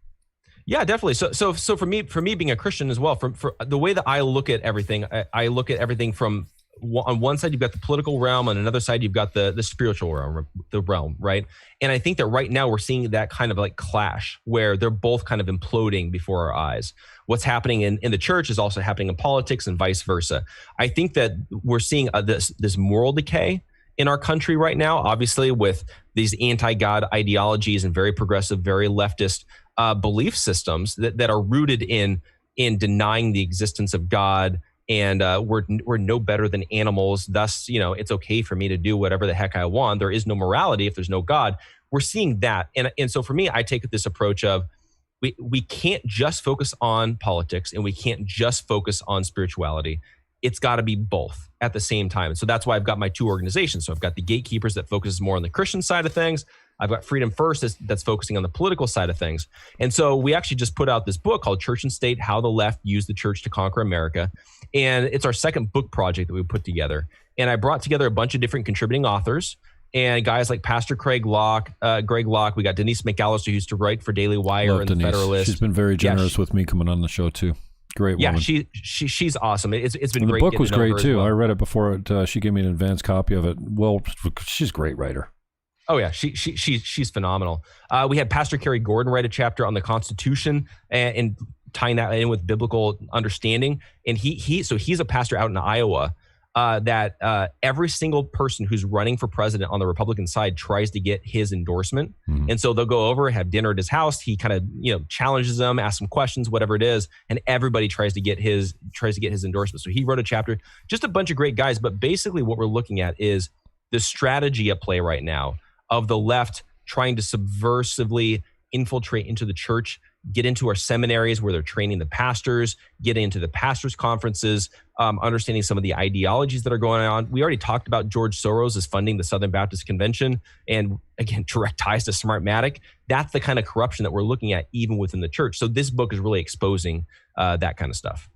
Speaker 2: Yeah, definitely. So for me being a Christian as well, for the way that I look at everything, I look at everything from, on one side you've got the political realm, on another side you've got the spiritual realm, right? And I think that right now we're seeing that kind of like clash where they're both kind of imploding before our eyes. What's happening in the church is also happening in politics, and vice versa. I think that we're seeing this moral decay in our country right now, obviously with these anti-God ideologies and very progressive, very leftist belief systems that are rooted in denying the existence of God. And we're no better than animals. Thus, it's okay for me to do whatever the heck I want. There is no morality if there's no God. We're seeing that. And so for me, I take this approach of we can't just focus on politics, and we can't just focus on spirituality. It's got to be both at the same time. So that's why I've got my two organizations. So I've got the GateKeepers that focuses more on the Christian side of things. I've got Freedom First that's focusing on the political side of things. And so we actually just put out this book called Church and State: How the Left Used the Church to Conquer America. And it's our second book project that we put together. And I brought together a bunch of different contributing authors and guys like Pastor Greg Locke. We got Denise McAllister, who used to write for Daily Wire and
Speaker 1: Denise.
Speaker 2: The Federalist.
Speaker 1: She's been very generous with me coming on the show too. Great woman.
Speaker 2: Yeah, she's awesome. It's been
Speaker 1: and
Speaker 2: great.
Speaker 1: The book was great too.
Speaker 2: Well.
Speaker 1: I read it before she gave me an advance copy of it. Well, she's a great writer.
Speaker 2: Oh yeah, she's phenomenal. We had Pastor Kerry Gordon write a chapter on the Constitution and tying that in with biblical understanding. And so he's a pastor out in Iowa that every single person who's running for president on the Republican side tries to get his endorsement. Mm-hmm. And so they'll go over, have dinner at his house. He kind of, challenges them, asks some questions, whatever it is. And everybody tries to get his endorsement. So he wrote a chapter, just a bunch of great guys. But basically what we're looking at is the strategy at play right now of the left trying to subversively infiltrate into the church, get into our seminaries where they're training the pastors, get into the pastors' conferences, understanding some of the ideologies that are going on. We already talked about George Soros is funding the Southern Baptist Convention, and again, direct ties to Smartmatic. That's the kind of corruption that we're looking at even within the church. So this book is really exposing that kind of stuff.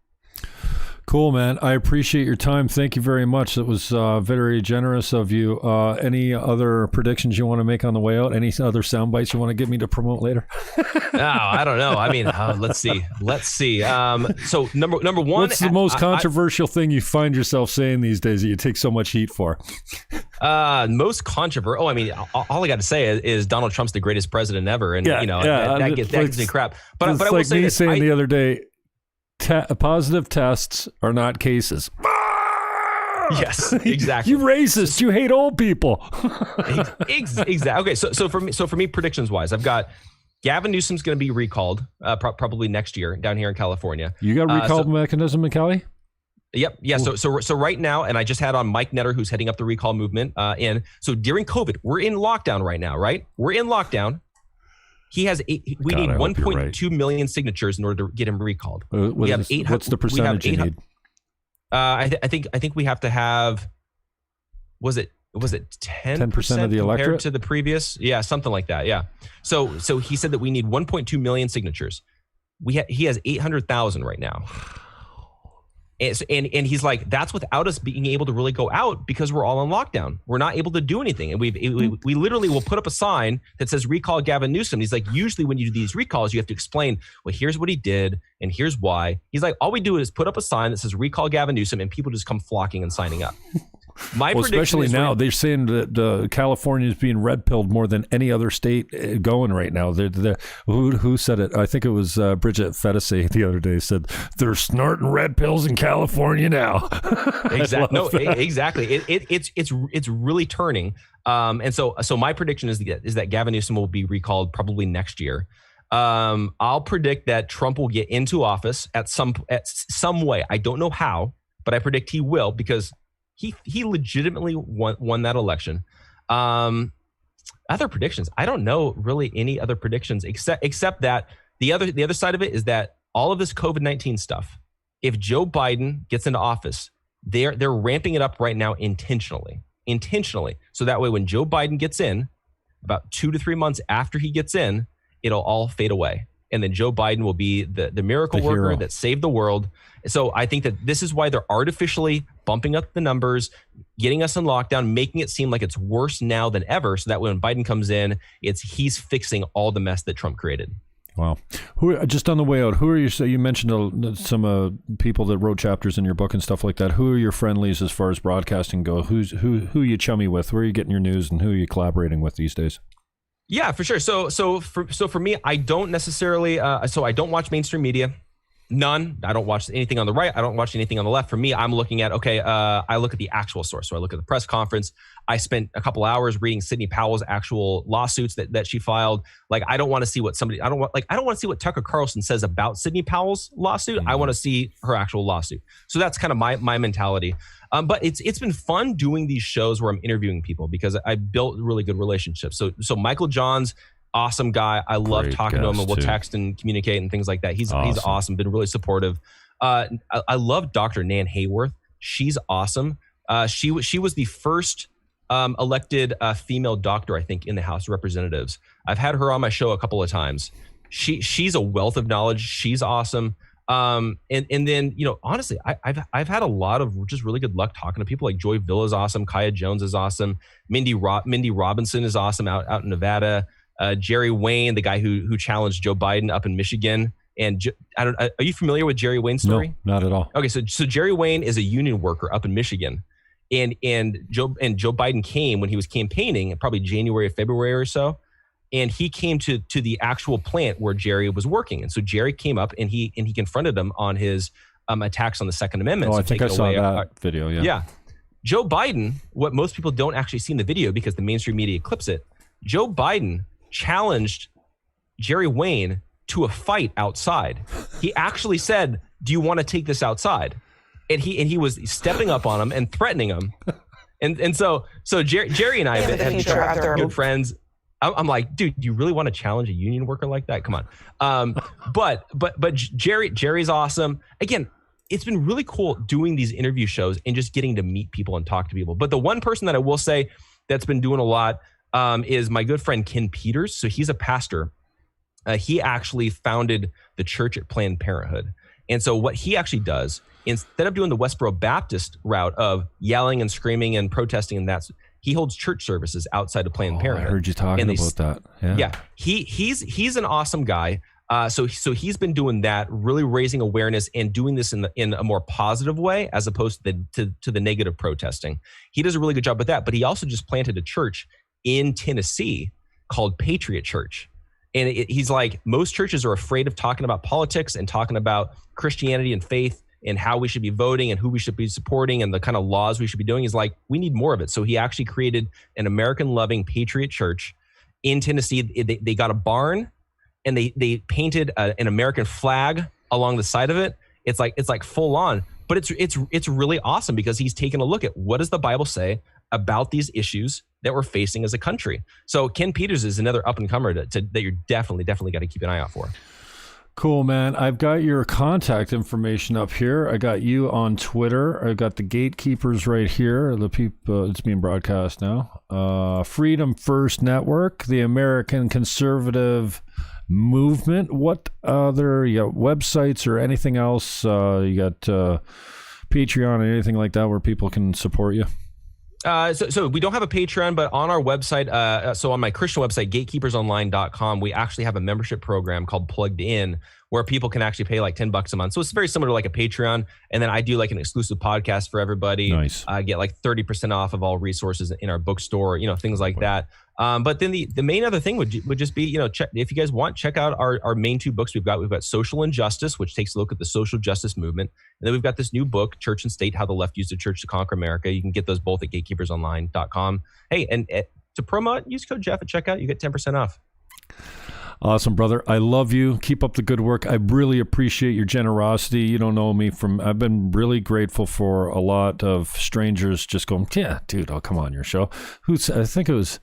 Speaker 1: Cool, man. I appreciate your time. Thank you very much. It was very generous of you. Any other predictions you want to make on the way out? Any other sound bites you want to get me to promote later?
Speaker 2: No, I don't know. I mean, let's see. So number one.
Speaker 1: What's the most controversial thing you find yourself saying these days that you take so much heat for?
Speaker 2: Most controversial. I mean, all I got to say is Donald Trump's the greatest president ever, and that gets me crap. But I will say
Speaker 1: this. Saying the other day, positive tests are not cases.
Speaker 2: Yes, exactly.
Speaker 1: You racist. You hate old people.
Speaker 2: Exactly. Okay, so for me, predictions wise, I've got Gavin Newsom's going to be recalled probably next year down here in California.
Speaker 1: You got a recall mechanism in Cali?
Speaker 2: Yep. Yeah. So right now, and I just had on Mike Netter, who's heading up the recall movement. So during COVID, we're in lockdown right now, right? We're in lockdown. We need 1.2 million signatures in order to get him recalled.
Speaker 1: What's the percentage you need?
Speaker 2: I think we have to have. Was it 10%
Speaker 1: of the electorate
Speaker 2: compared to the previous? Yeah, something like that. Yeah. So he said that we need 1.2 million signatures. He has 800,000 right now. And he's like, that's without us being able to really go out because we're all on lockdown. We're not able to do anything. And we literally will put up a sign that says recall Gavin Newsom. He's like, usually when you do these recalls, you have to explain, well, here's what he did and here's why. He's like, all we do is put up a sign that says recall Gavin Newsom and people just come flocking and signing up.
Speaker 1: Especially now, they're saying that California is being red-pilled more than any other state going right now. Who said it? I think it was Bridget Fetisi the other day said they're snorting red pills in California now.
Speaker 2: Exactly. It's really turning. And so my prediction is that Gavin Newsom will be recalled probably next year. I'll predict that Trump will get into office at some way. I don't know how, but I predict he will because he legitimately won that election. Other predictions, I don't know really any other predictions except that the other side of it is that all of this COVID-19 stuff, if Joe Biden gets into office, they're ramping it up right now intentionally. So that way when Joe Biden gets in, about 2 to 3 months after he gets in, it'll all fade away. And then Joe Biden will be the miracle worker that saved the world. So I think that this is why they're artificially bumping up the numbers, getting us in lockdown, making it seem like it's worse now than ever. So that when Biden comes in, he's fixing all the mess that Trump created.
Speaker 1: Wow. Just on the way out, who are you? So you mentioned some people that wrote chapters in your book and stuff like that. Who are your friendlies as far as broadcasting go? Who you chummy with? Where are you getting your news and who are you collaborating with these days?
Speaker 2: Yeah, for sure. So for me, I don't necessarily. So I don't watch mainstream media. None. I don't watch anything on the right. I don't watch anything on the left. For me, I'm looking at, I look at the actual source. So I look at the press conference. I spent a couple hours reading Sidney Powell's actual lawsuits that she filed. Like, I don't want to see what I don't want to see what Tucker Carlson says about Sidney Powell's lawsuit. I want to see her actual lawsuit. So that's kind of my mentality. But it's been fun doing these shows where I'm interviewing people because I built really good relationships. So Michael Johns, awesome guy. I love talking to him, and we'll text and communicate and things like that. He's awesome. Been really supportive. I love Dr. Nan Hayworth. She's awesome. She was the first elected female doctor, I think, in the House of Representatives. I've had her on my show a couple of times. She's a wealth of knowledge. She's awesome. And then, honestly, I've had a lot of just really good luck talking to people like Joy Villa is awesome. Kaya Jones is awesome. Mindy Robinson is awesome out in Nevada. Jerry Wayne, the guy who challenged Joe Biden up in Michigan. And are you familiar with Jerry Wayne's story?
Speaker 1: No, not at all.
Speaker 2: Okay, so Jerry Wayne is a union worker up in Michigan. And Joe Biden came when he was campaigning, probably January or February or so. and he came to the actual plant where Jerry was working. And so Jerry came up and he confronted him on his attacks on the Second Amendment.
Speaker 1: Oh,
Speaker 2: so
Speaker 1: I think I saw that video. Yeah.
Speaker 2: Yeah. Joe Biden, what most people don't actually see in the video because the mainstream media clips it, Joe Biden challenged Jerry Wayne to a fight outside. He actually said, "Do you want to take this outside?" And he was stepping up on him and threatening him. And so Jerry and I have become good friends. I'm like, dude, do you really want to challenge a union worker like that? Come on. But Jerry's awesome. Again, it's been really cool doing these interview shows and just getting to meet people and talk to people. But the one person that I will say that's been doing a lot is my good friend Ken Peters. So he's a pastor. He actually founded the church at Planned Parenthood. And so what he actually does, instead of doing the Westboro Baptist route of yelling and screaming and protesting and that, he holds church services outside of Planned Parenthood.
Speaker 1: I heard you talking about that.
Speaker 2: Yeah. He's an awesome guy. So he's been doing that, really raising awareness and doing this in a more positive way as opposed to the negative protesting. He does a really good job with that. But he also just planted a church in Tennessee called Patriot Church. And he's like, most churches are afraid of talking about politics and talking about Christianity and faith and how we should be voting and who we should be supporting and the kind of laws we should be doing. He's like, we need more of it. So he actually created an American-loving Patriot Church in Tennessee. They got a barn and they painted an American flag along the side of it. It's like full on, but it's really awesome because he's taken a look at what does the Bible say about these issues that we're facing as a country. So Ken Peters is another up and comer that you're definitely got to keep an eye out for.
Speaker 1: Cool, man. I've got your contact information up here. I got you on Twitter. I got the GateKeepers right here. The people, it's being broadcast now. Freedom First Network, the American Conservative Movement. What other, you got websites or anything else? You got Patreon or anything like that where people can support you?
Speaker 2: So we don't have a Patreon, but on our website, so on my Christian website, gatekeepersonline.com, we actually have a membership program called Plugged In where people can actually pay like $10 a month. So it's very similar to like a Patreon. And then I do like an exclusive podcast for everybody.
Speaker 1: Nice.
Speaker 2: I get like 30% off of all resources in our bookstore, things like that. But then the main other thing would just be, if you guys want, check out our main two books we've got. We've got Social Injustice, which takes a look at the social justice movement. And then we've got this new book, Church and State, How the Left Used the Church to Conquer America. You can get those both at gatekeepersonline.com. Hey, and to promote, use code Jeff at checkout. You get 10% off.
Speaker 1: Awesome, brother. I love you. Keep up the good work. I really appreciate your generosity. You don't know me I've been really grateful for a lot of strangers just going, yeah, dude, I'll come on your show. I think it was,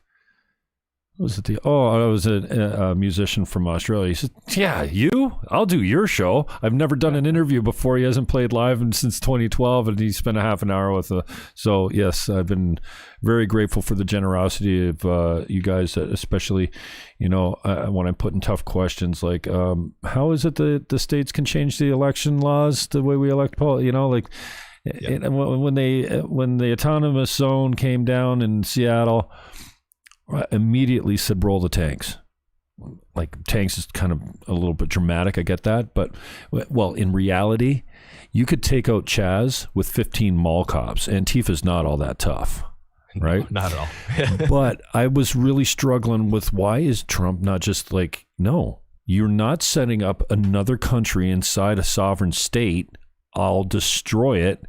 Speaker 1: I was a musician from Australia. He said, yeah, you? I'll do your show. I've never done an interview before. He hasn't played live since 2012, and he spent a half an hour with So, yes, I've been very grateful for the generosity of you guys, especially, when I'm putting tough questions like, how is it that the states can change the election laws the way we elect Paul? And when the autonomous zone came down in Seattle, I immediately said, roll the tanks. Like, tanks is kind of a little bit dramatic. I get that. But, well, in reality, you could take out Chaz with 15 mall cops. Antifa's not all that tough, right?
Speaker 2: No, not at all.
Speaker 1: But I was really struggling with why is Trump not just like, no, you're not setting up another country inside a sovereign state. I'll destroy it.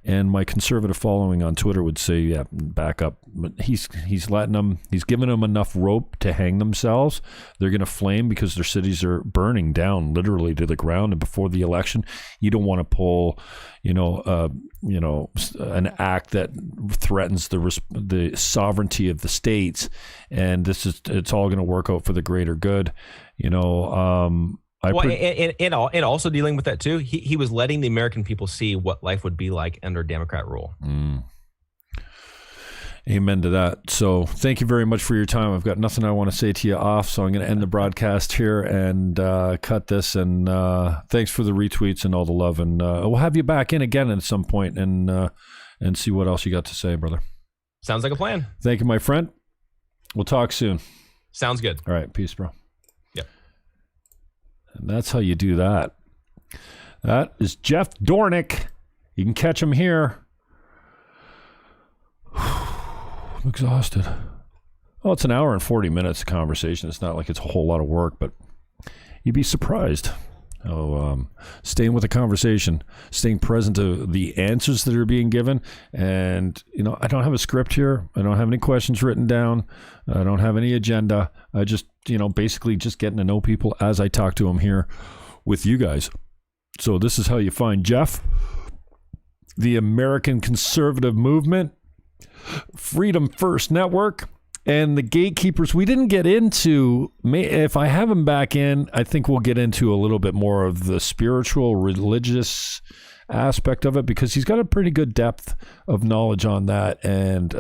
Speaker 1: And my conservative following on Twitter would say, yeah, back up. But he's letting them, he's giving them enough rope to hang themselves. They're going to flame because their cities are burning down literally to the ground. And before the election, you don't want to pull, an act that threatens the sovereignty of the states. And it's all going to work out for the greater good,
Speaker 2: and also dealing with that too, he was letting the American people see what life would be like under Democrat rule.
Speaker 1: Amen to that. So thank you very much for your time. I've got nothing I want to say to you off, so I'm going to end the broadcast here and cut this. And thanks for the retweets and all the love. And we'll have you back in again at some point and see what else you got to say, brother.
Speaker 2: Sounds like a plan.
Speaker 1: Thank you, my friend. We'll talk soon.
Speaker 2: Sounds good.
Speaker 1: All right. Peace, bro. And that's how you do that. That is Jeff Dornik. You can catch him here. I'm exhausted. Well, it's an hour and 40 minutes of conversation. It's not like it's a whole lot of work, but you'd be surprised. Staying with the conversation, staying present to the answers that are being given. And, I don't have a script here. I don't have any questions written down. I don't have any agenda. I just, basically just getting to know people as I talk to them here with you guys. So this is how you find Jeff, the American Conservative Movement, Freedom First Network, and the Gatekeepers. We didn't get into, if I have him back in, I think we'll get into a little bit more of the spiritual, religious aspect of it, because he's got a pretty good depth of knowledge on that. And,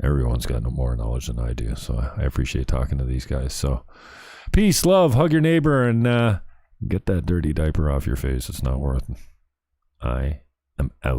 Speaker 1: everyone's got no more knowledge than I do. So I appreciate talking to these guys. So peace, love, hug your neighbor, and get that dirty diaper off your face. It's not worth it. I am out.